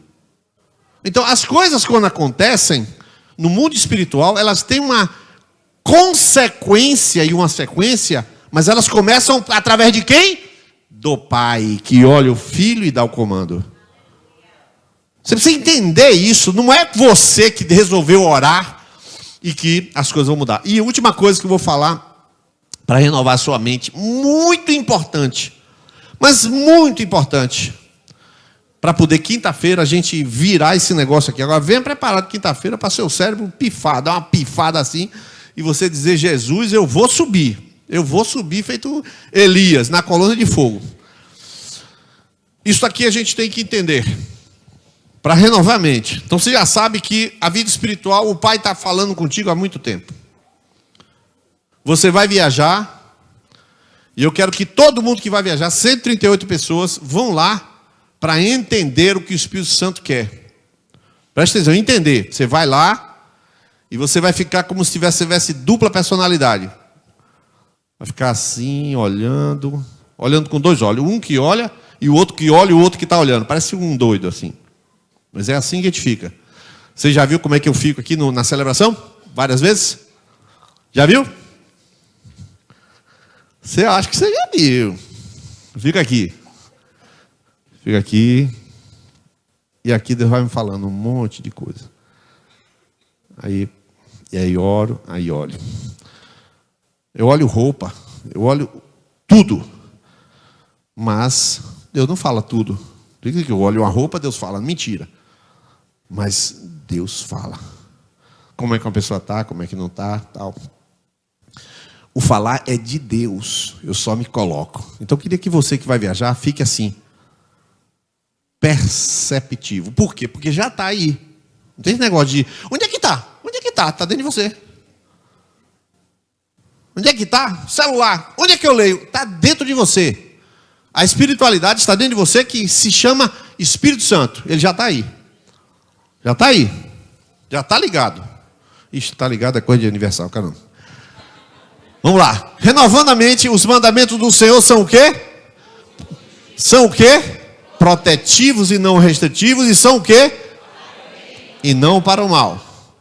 Então, as coisas quando acontecem no mundo espiritual, elas têm uma consequência e uma sequência, mas elas começam através de quem? Do pai, que olha o filho e dá o comando. Você precisa entender isso. Não é você que resolveu orar e que as coisas vão mudar. E a última coisa que eu vou falar, para renovar a sua mente, muito importante, mas muito importante, para poder quinta-feira a gente virar esse negócio aqui. Agora venha preparado quinta-feira para seu cérebro pifar, dar uma pifada assim, e você dizer: Jesus, eu vou subir feito Elias, na coluna de fogo. Isso aqui a gente tem que entender, para renovar a mente. Então você já sabe que a vida espiritual, o Pai está falando contigo há muito tempo. Você vai viajar, e eu quero que todo mundo que vai viajar, 138 pessoas, vão lá para entender o que o Espírito Santo quer. Presta atenção, entender. Você vai lá e você vai ficar como se tivesse dupla personalidade. Vai ficar assim, olhando com dois olhos. Um que olha e o outro que olha e o outro que está olhando. Parece um doido assim. Mas é assim que a gente fica. Você já viu como é que eu fico aqui na celebração? Várias vezes? Já viu? Você acha que você já viu. Fica aqui. Fica aqui. E aqui Deus vai me falando um monte de coisa. E aí oro, aí olho. Eu olho roupa, eu olho tudo. Mas Deus não fala tudo. Diga que eu olho uma roupa, Deus fala, mentira. Mas Deus fala. Como é que uma pessoa está, como é que não está, tal. O falar é de Deus, eu só me coloco. Então eu queria que você que vai viajar, fique assim, perceptivo. Por quê? Porque já está aí. Não tem esse negócio de, onde é que está? Onde é que está? Está dentro de você. Onde é que está? Celular. Onde é que eu leio? Está dentro de você. A espiritualidade está dentro de você, que se chama Espírito Santo. Ele já está aí. Já está aí. Já está ligado. Ixi, está ligado é coisa de aniversário, caramba. Vamos lá. Renovando a mente, os mandamentos do Senhor são o quê? São o quê? Protetivos e não restritivos. E são o quê? E não para o mal.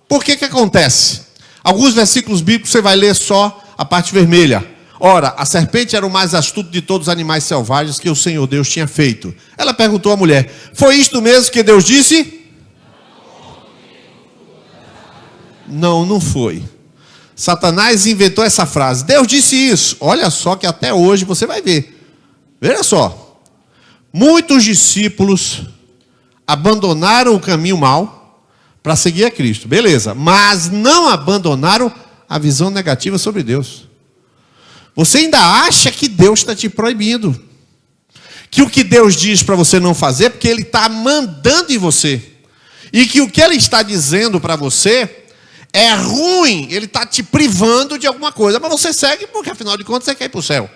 Por que acontece? Alguns versículos bíblicos você vai ler só a parte vermelha. Ora, a serpente era o mais astuto de todos os animais selvagens que o Senhor Deus tinha feito. Ela perguntou à mulher, foi isto mesmo que Deus disse? Não, não foi. Satanás inventou essa frase. Deus disse isso. Olha só que até hoje você vai ver. Veja só. Muitos discípulos abandonaram o caminho mau para seguir a Cristo. Beleza. Mas não abandonaram a visão negativa sobre Deus. Você ainda acha que Deus está te proibindo. Que o que Deus diz para você não fazer, porque Ele está mandando em você. E que o que Ele está dizendo para você é ruim, Ele está te privando de alguma coisa. Mas você segue, porque afinal de contas você quer ir para o céu.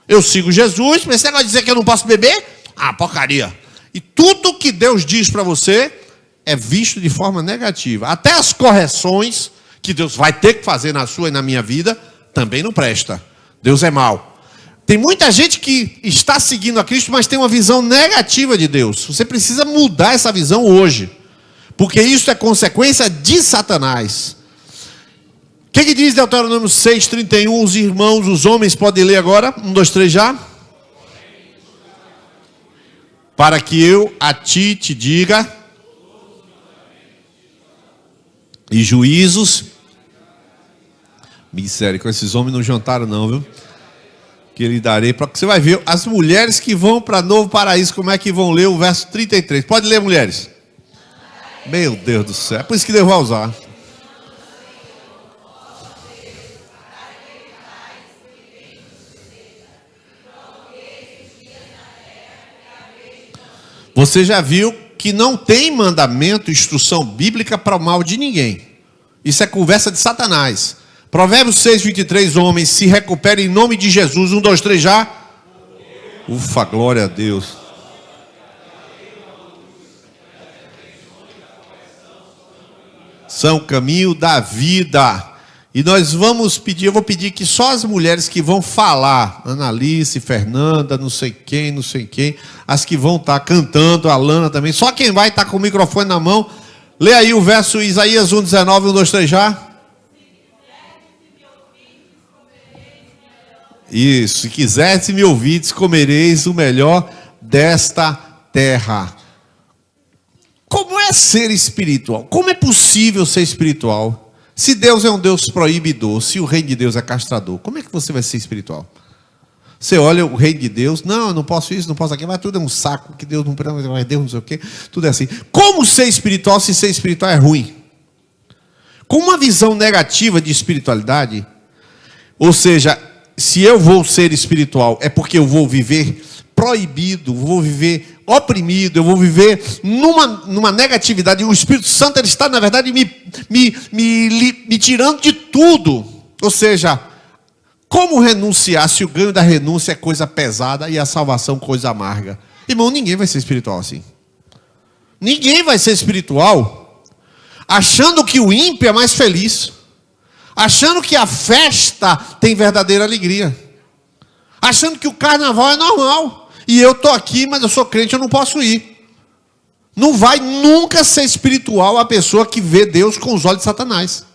Eu sigo Jesus, mas você vai dizer que eu não posso beber? Ah, porcaria. E tudo que Deus diz para você é visto de forma negativa. Até as correções que Deus vai ter que fazer na sua e na minha vida, também não presta. Deus é mau. Tem muita gente que está seguindo a Cristo, mas tem uma visão negativa de Deus. Você precisa mudar essa visão hoje. Porque isso é consequência de Satanás. O que diz Deuteronômio 6:31? Os irmãos, os homens podem ler agora? 1, 2, 3 já. Para que eu a ti te diga. E juízos. Miséria, esses homens não jantaram não, viu? Que lhe darei. Para que você vai ver as mulheres que vão para Novo Paraíso, como é que vão ler o verso 33. Pode ler, mulheres. Meu Deus do céu, é por isso que Deus vai usar. Você já viu que não tem mandamento, instrução bíblica para o mal de ninguém. Isso é conversa de Satanás. Provérbios 6:23, homens, se recuperem em nome de Jesus. 1, 2, 3 já. Ufa, glória a Deus. São o caminho da vida. E nós vamos pedir, eu vou pedir que só as mulheres que vão falar, Analice, Fernanda, não sei quem, as que vão estar cantando, a Lana também, só quem vai estar com o microfone na mão, lê aí o verso Isaías 1:19, 1, 2, 3 já. Isso, se quiseres me ouvides, comereis o melhor desta terra. Como é ser espiritual? Como é possível ser espiritual? Se Deus é um Deus proibidor, se o reino de Deus é castrador, como é que você vai ser espiritual? Você olha o reino de Deus, não, eu não posso isso, não posso aquilo, mas tudo é um saco, que Deus não prega, mas Deus não sei o quê, tudo é assim. Como ser espiritual se ser espiritual é ruim? Com uma visão negativa de espiritualidade, ou seja, se eu vou ser espiritual, é porque eu vou viver proibido, vou viver oprimido, eu vou viver numa negatividade. O Espírito Santo ele está, na verdade, me tirando de tudo. Ou seja, como renunciar se o ganho da renúncia é coisa pesada e a salvação coisa amarga? Irmão, ninguém vai ser espiritual assim. Ninguém vai ser espiritual achando que o ímpio é mais feliz, achando que a festa tem verdadeira alegria, achando que o carnaval é normal. E eu estou aqui, mas eu sou crente, eu não posso ir. Não vai nunca ser espiritual a pessoa que vê Deus com os olhos de Satanás.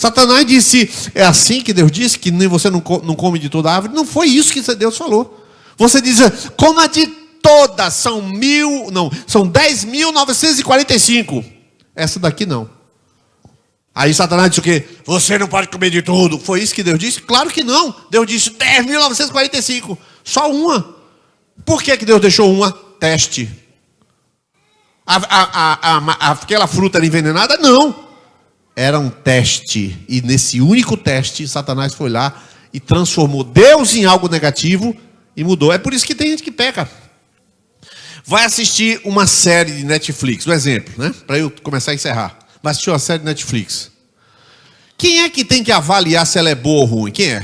Satanás disse, é assim que Deus disse, que nem você não come de toda a árvore. Não foi isso que Deus falou. Você diz, coma de todas, são 10.945. Essa daqui não. Aí Satanás disse o quê? Você não pode comer de tudo. Foi isso que Deus disse? Claro que não. Deus disse 10.945. Só uma. Por que Deus deixou uma? Teste. Aquela fruta era envenenada? Não. Era um teste. E nesse único teste, Satanás foi lá e transformou Deus em algo negativo e mudou. É por isso que tem gente que peca. Vai assistir uma série de Netflix, um exemplo, né? Para eu começar a encerrar. Vai assistir uma série de Netflix. Quem é que tem que avaliar se ela é boa ou ruim? Quem é?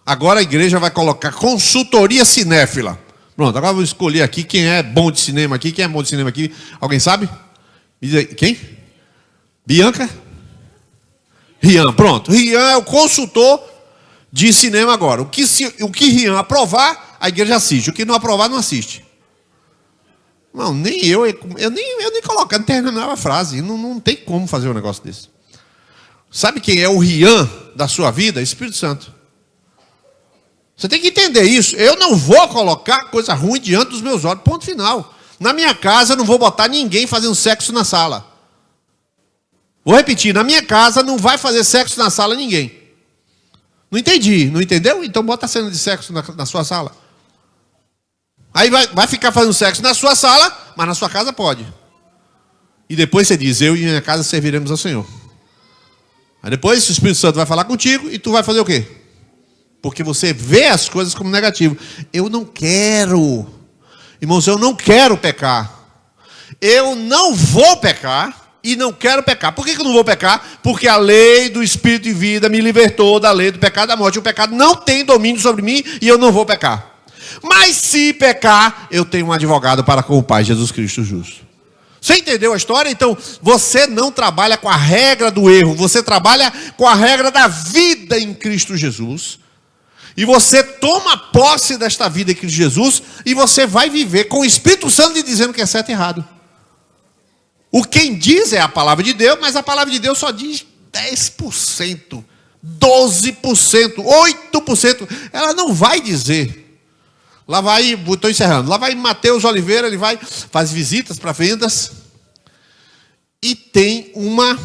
Agora a igreja vai colocar consultoria cinéfila. Pronto, agora eu vou escolher aqui quem é bom de cinema aqui. Quem é bom de cinema aqui? Alguém sabe? Me diz aí. Quem? Bianca? Rian, pronto. Rian é o consultor de cinema agora. O que Rian aprovar, a igreja assiste. O que não aprovar, não assiste. Não, nem eu nem colocar, não terminava a frase. Não tem como fazer um negócio desse. Sabe quem é o Rian da sua vida? Espírito Santo. Você tem que entender isso. Eu não vou colocar coisa ruim diante dos meus olhos. Ponto final. Na minha casa, eu não vou botar ninguém fazendo sexo na sala. Vou repetir. Na minha casa, não vai fazer sexo na sala ninguém. Não entendi. Não entendeu? Então bota a cena de sexo na sua sala. Aí vai ficar fazendo sexo na sua sala, mas na sua casa pode. E depois você diz, eu e minha casa serviremos ao Senhor. Aí depois o Espírito Santo vai falar contigo e tu vai fazer o quê? Porque você vê as coisas como negativo. Eu não quero. Irmãos, eu não quero pecar. Eu não vou pecar e não quero pecar. Por que eu não vou pecar? Porque a lei do Espírito e vida me libertou da lei do pecado e da morte. O pecado não tem domínio sobre mim e eu não vou pecar. Mas se pecar, eu tenho um advogado para com o Pai, Jesus Cristo justo. Você entendeu a história? Então, você não trabalha com a regra do erro, você trabalha com a regra da vida em Cristo Jesus. E você toma posse desta vida em Cristo Jesus e você vai viver com o Espírito Santo lhe dizendo que é certo e errado. O quem diz é a palavra de Deus, mas a palavra de Deus só diz 10%, 12%, 8%. Ela não vai dizer. Lá vai, estou encerrando, lá vai Mateus Oliveira, ele vai, faz visitas para vendas. E tem uma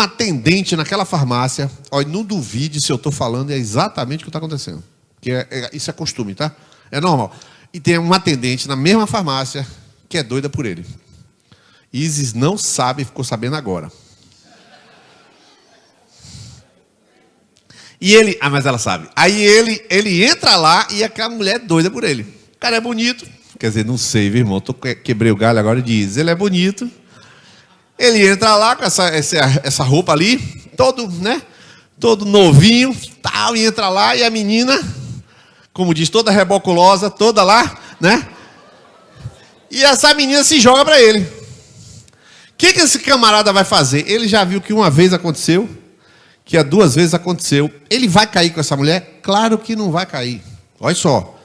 atendente naquela farmácia. Olha, não duvide se eu estou falando, é exatamente o que está acontecendo. Porque isso é costume, tá? É normal. E tem uma atendente na mesma farmácia que é doida por ele. Isis não sabe, ficou sabendo agora. E ele, mas ela sabe. Aí ele entra lá e aquela mulher é doida por ele. O cara é bonito. Quer dizer, não sei, viu, irmão? Quebrei o galho agora e diz, ele é bonito. Ele entra lá com essa roupa ali, todo, né? Todo novinho, tal, e entra lá e a menina, como diz, toda reboculosa, toda lá, né? E essa menina se joga para ele. O que esse camarada vai fazer? Ele já viu que uma vez aconteceu, que há 2 vezes aconteceu. Ele vai cair com essa mulher? Claro que não vai cair. Olha só.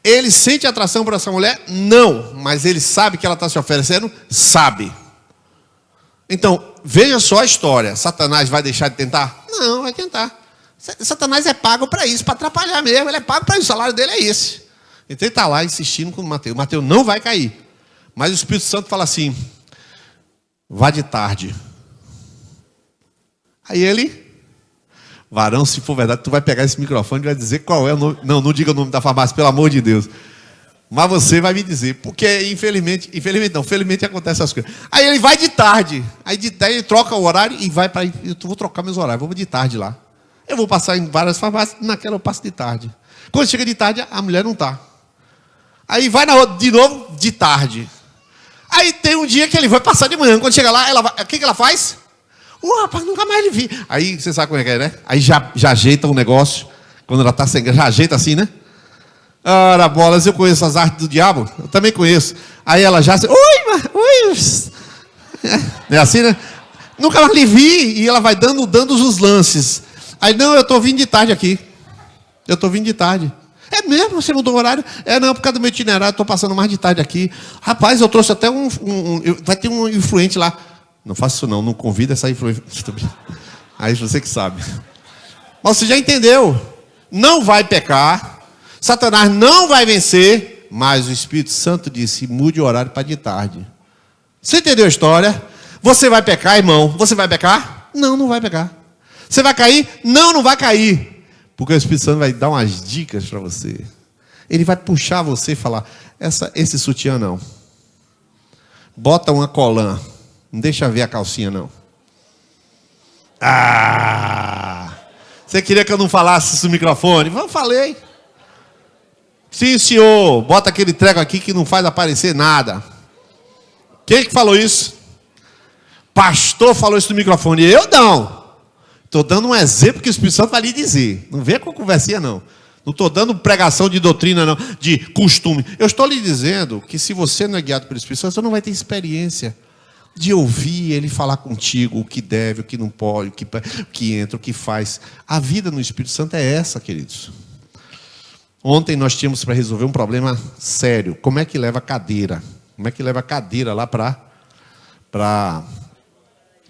Ele sente atração por essa mulher? Não. Mas ele sabe que ela está se oferecendo? Sabe. Então, veja só a história. Satanás vai deixar de tentar? Não, vai tentar. Satanás é pago para isso, para atrapalhar mesmo. Ele é pago para isso, o salário dele é esse. Então ele está lá insistindo com o Mateus. O Mateus não vai cair. Mas o Espírito Santo fala assim, vá de tarde. Aí ele... Varão, se for verdade, tu vai pegar esse microfone e vai dizer qual é o nome. Não diga o nome da farmácia, pelo amor de Deus. Mas você vai me dizer, porque felizmente acontece essas coisas. Aí ele vai de tarde. Aí ele troca o horário e vai para... Eu vou trocar meus horários, vou de tarde lá. Eu vou passar em várias farmácias, naquela eu passo de tarde. Quando chega de tarde, a mulher não está. Aí vai na outra, de novo, de tarde. Aí tem um dia que ele vai passar de manhã. Quando chega lá, o que ela faz? Rapaz, nunca mais ele vi. Aí você sabe como é que é, né? Aí já ajeita o negócio. Quando ela está sem graça, já ajeita assim, né? Ora, bolas, eu conheço as artes do diabo. Eu também conheço. Aí ela já... Oi. É assim, né? Nunca mais lhe vi. E ela vai dando os lances. Aí, não, eu estou vindo de tarde aqui. Eu estou vindo de tarde. É mesmo? Você mudou o horário? Não, por causa do meu itinerário, estou passando mais de tarde aqui. Rapaz, eu trouxe até vai ter um influente lá. Não faça isso não convida essa influência. Aí você que sabe. Mas você já entendeu. Não vai pecar. Satanás não vai vencer. Mas o Espírito Santo disse, mude o horário para de tarde. Você entendeu a história? Você vai pecar, irmão? Você vai pecar? Não, não vai pecar. Você vai cair? Não, não vai cair. Porque o Espírito Santo vai dar umas dicas para você. Ele vai puxar você e falar, esse sutiã não. Bota uma colã. Não deixa ver a calcinha não. Você queria que eu não falasse isso no microfone? Eu falei. Sim, senhor. Bota aquele treco aqui que não faz aparecer nada. Quem que falou isso? Pastor falou isso no microfone. Eu não. Estou dando um exemplo que o Espírito Santo vai lhe dizer. Não venha com conversinha, não. Não estou dando pregação de doutrina, não. De costume. Eu estou lhe dizendo que se você não é guiado pelo Espírito Santo, você não vai ter experiência de ouvir ele falar contigo o que deve, o que não pode, o que entra, o que faz. A vida no Espírito Santo é essa, queridos. Ontem nós tínhamos para resolver um problema sério. Como é que leva a cadeira? Como é que leva a cadeira lá para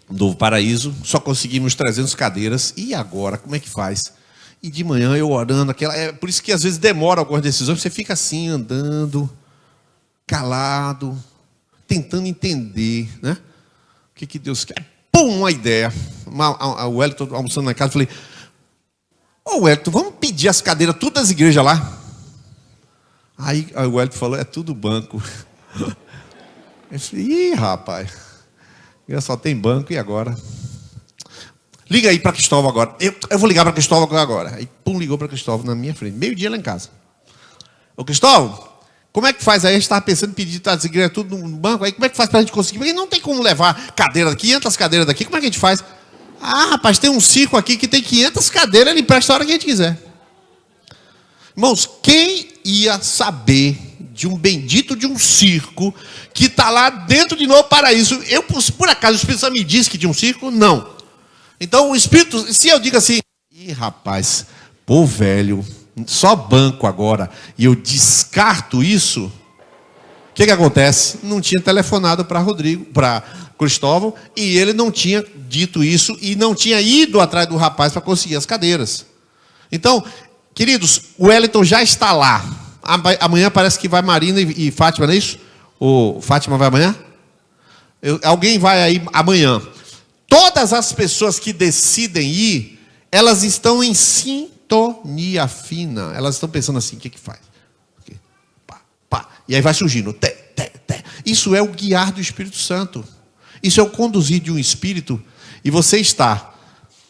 do Paraíso? Só conseguimos 300 cadeiras. E agora, como é que faz? E de manhã eu orando, por isso que às vezes demora algumas decisões. Você fica assim, andando, calado, tentando entender, né? O que Deus quer. Pum, uma ideia. O Wellington almoçando na casa, eu falei, Wellington, vamos pedir as cadeiras todas das igrejas lá? Aí o Wellington falou, é tudo banco. Eu falei, rapaz, só tem banco e agora? Liga aí para Cristóvão agora. Eu vou ligar para Cristóvão agora. Aí, pum, ligou para Cristóvão na minha frente. Meio-dia lá em casa. Ô, Cristóvão, como é que faz aí? A gente estava pensando em pedir as igrejas tudo no banco. Aí como é que faz para a gente conseguir? Porque não tem como levar cadeira daqui, 500 cadeiras daqui. Como é que a gente faz? Rapaz, tem um circo aqui que tem 500 cadeiras. Ele empresta a hora que a gente quiser. Irmãos, quem ia saber de um bendito de um circo que está lá dentro de Novo Paraíso? Por acaso, o Espírito Santo me disse que tinha um circo? Não. Então, o Espírito, se eu digo assim, rapaz, pô, velho, só banco agora, e eu descarto isso, o que acontece? Não tinha telefonado para Cristóvão, e ele não tinha dito isso, e não tinha ido atrás do rapaz para conseguir as cadeiras. Então, queridos, o Wellington já está lá. Amanhã parece que vai Marina e Fátima, não é isso? Fátima vai amanhã? Alguém vai aí amanhã. Todas as pessoas que decidem ir, elas estão em sintonia fina. Elas estão pensando assim, o que faz? Pá, pá. E aí vai surgindo. Isso é o guiar do Espírito Santo. Isso é o conduzir de um Espírito. E você está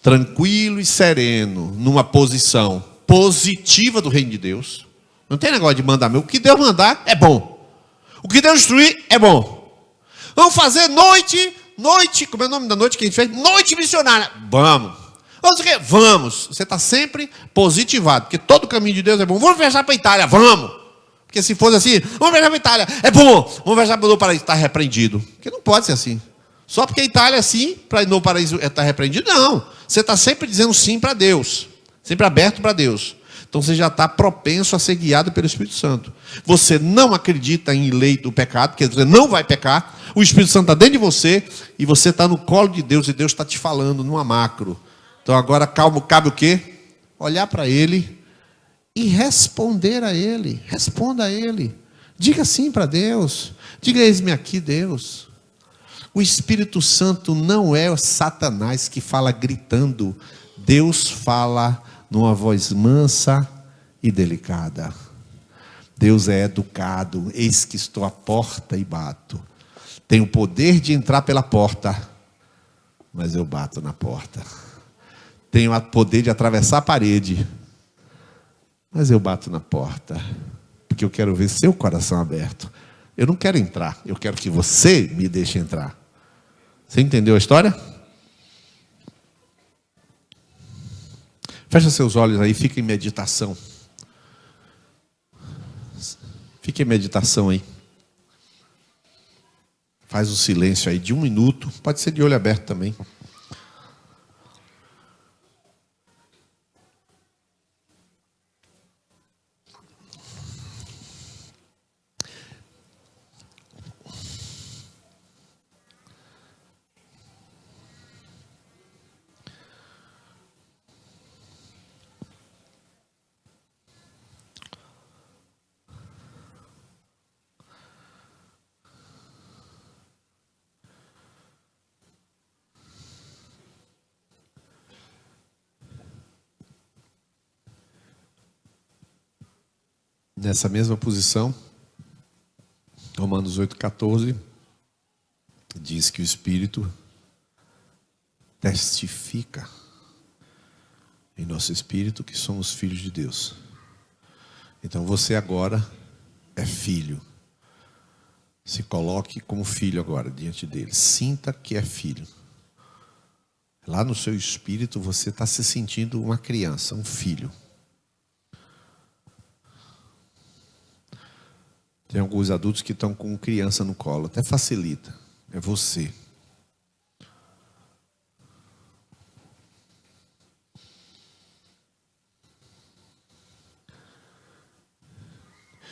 tranquilo e sereno, numa posição positiva do reino de Deus. Não tem negócio de mandar meu. O que Deus mandar é bom. O que Deus instruir é bom. Vamos fazer noite, como é o nome da noite que a gente fez? Noite missionária. Vamos. Vamos o quê? Vamos. Você está sempre positivado, porque todo o caminho de Deus é bom. Vamos viajar para a Itália, vamos. Porque se fosse assim, vamos viajar para a Itália, é bom. Vamos viajar para o Novo Paraíso, está repreendido. Porque não pode ser assim. Só porque a Itália é assim, para o Novo Paraíso está repreendido? Não. Você está sempre dizendo sim para Deus. Sempre aberto para Deus. Então você já está propenso a ser guiado pelo Espírito Santo. Você não acredita em lei do pecado, quer dizer, não vai pecar. O Espírito Santo está dentro de você e você está no colo de Deus e Deus está te falando numa macro. Então agora cabe o quê? Olhar para Ele e responder a Ele. Responda a Ele. Diga sim para Deus. Diga, eis-me aqui, Deus. O Espírito Santo não é o Satanás que fala gritando. Deus fala numa voz mansa e delicada. Deus é educado. Eis que estou à porta e bato. Tenho o poder de entrar pela porta, mas eu bato na porta. Tenho o poder de atravessar a parede, mas eu bato na porta, porque eu quero ver seu coração aberto. Eu não quero entrar, eu quero que você me deixe entrar. Você entendeu a história? Fecha seus olhos aí, fica em meditação. Fica em meditação aí. Faz o silêncio aí de 1 minuto. Pode ser de olho aberto também. Nessa mesma posição, Romanos 8,14 diz que o Espírito testifica em nosso espírito que somos filhos de Deus. Então você agora é filho. Se coloque como filho agora diante dele. Sinta que é filho. Lá no seu espírito você está se sentindo uma criança, um filho. Tem alguns adultos que estão com criança no colo. Até facilita. É você.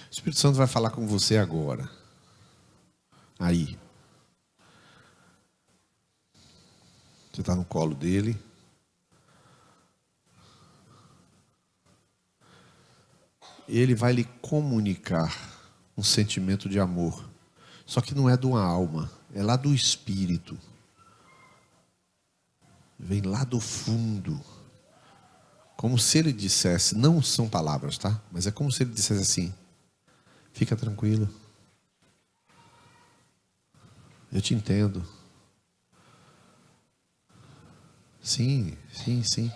O Espírito Santo vai falar com você agora. Aí. Você está no colo dele. Ele vai lhe comunicar um sentimento de amor. Só que não é de uma alma, é lá do espírito. Vem lá do fundo. Como se ele dissesse, não são palavras, tá? Mas é como se ele dissesse assim: fica tranquilo. Eu te entendo. Sim, sim, sim.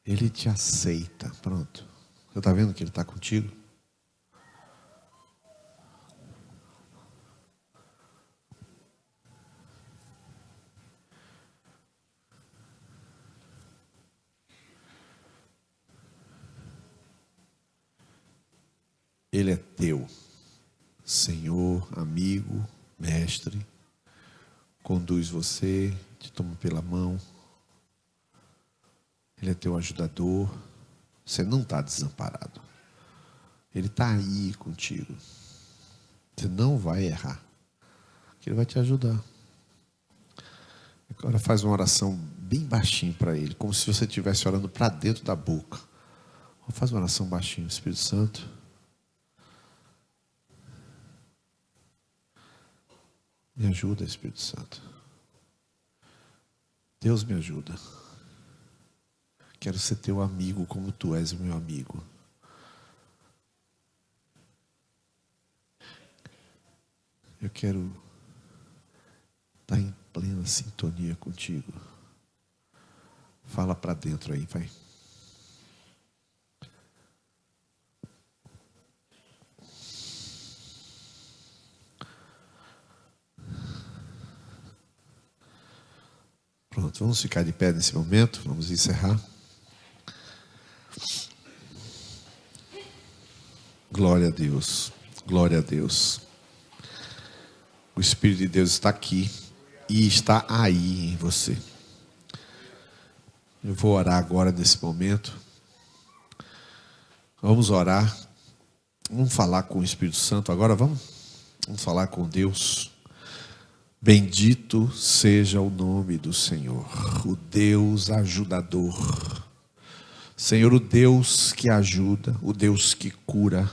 Ele te aceita. Pronto. Você está vendo que ele está contigo? Ele é teu. Senhor, amigo, mestre. Conduz você, te toma pela mão. Ele é teu ajudador. Você não está desamparado. Ele está aí contigo. Você não vai errar. Ele vai te ajudar. Agora faz uma oração bem baixinho para ele, como se você estivesse orando para dentro da boca. Faz uma oração baixinho, Espírito Santo. Me ajuda, Espírito Santo. Deus me ajuda. Quero ser teu amigo como tu és o meu amigo. Eu quero estar em plena sintonia contigo. Fala para dentro aí, vai. Pronto, vamos ficar de pé nesse momento. Vamos encerrar. Glória a Deus, glória a Deus. O Espírito de Deus está aqui e está aí em você. Eu vou orar agora nesse momento. Vamos orar. Vamos falar com o Espírito Santo agora, vamos falar com Deus. Bendito seja o nome do Senhor, o Deus ajudador. Senhor, o Deus que ajuda, o Deus que cura,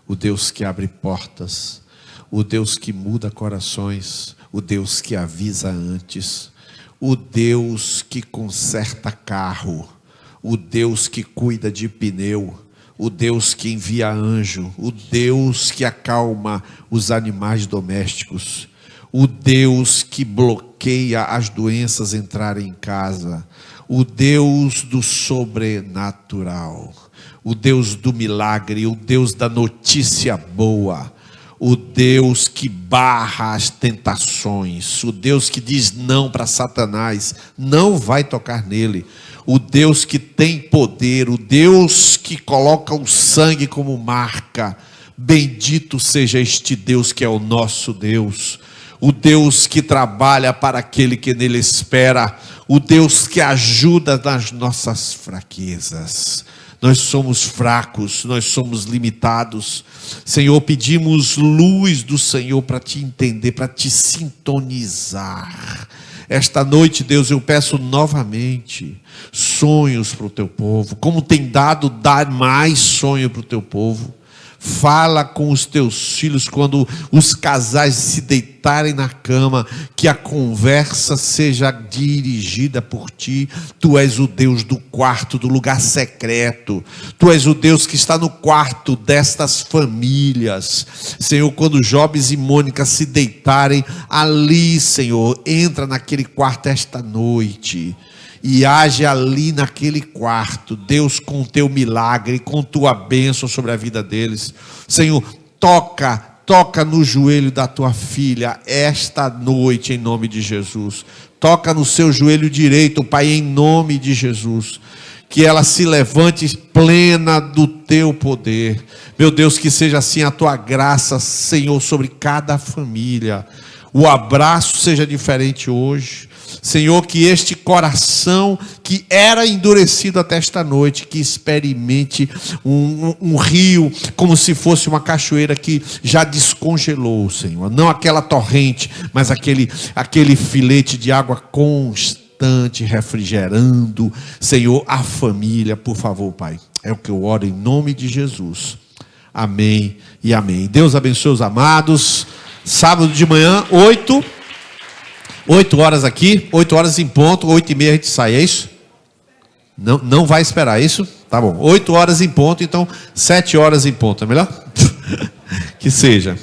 o Deus que abre portas, o Deus que muda corações, o Deus que avisa antes, o Deus que conserta carro, o Deus que cuida de pneu, o Deus que envia anjo, o Deus que acalma os animais domésticos, o Deus que bloqueia as doenças entrarem em casa, o Deus do sobrenatural, o Deus do milagre, o Deus da notícia boa, o Deus que barra as tentações, o Deus que diz não para Satanás, não vai tocar nele, o Deus que tem poder, o Deus que coloca o sangue como marca. Bendito seja este Deus que é o nosso Deus, o Deus que trabalha para aquele que nele espera, o Deus que ajuda nas nossas fraquezas. Nós somos fracos, nós somos limitados. Senhor, pedimos luz do Senhor para te entender, para te sintonizar. Esta noite, Deus, eu peço novamente sonhos para o teu povo. Como tem dado, dar mais sonho para o teu povo. Fala com os teus filhos quando os casais se deitarem na cama, que a conversa seja dirigida por ti. Tu és o Deus do quarto, do lugar secreto. Tu és o Deus que está no quarto destas famílias. Senhor, quando Jobes e Mônica se deitarem ali, Senhor, entra naquele quarto esta noite e age ali naquele quarto, Deus, com o teu milagre, com tua bênção sobre a vida deles. Senhor, toca no joelho da tua filha esta noite, em nome de Jesus. Toca no seu joelho direito, Pai, em nome de Jesus. Que ela se levante plena do teu poder. Meu Deus, que seja assim a tua graça, Senhor, sobre cada família. O abraço seja diferente hoje. Senhor, que este coração que era endurecido até esta noite, que experimente um rio, como se fosse uma cachoeira que já descongelou, Senhor. Não aquela torrente, mas aquele filete de água constante, refrigerando, Senhor, a família, por favor, Pai. É o que eu oro em nome de Jesus. Amém e amém. Deus abençoe os amados. Sábado de manhã, 8 horas aqui, 8 horas em ponto, 8h30 a gente sai, é isso? Não vai esperar, é isso? Tá bom, 8 horas em ponto, então 7 horas em ponto, é melhor? Que seja.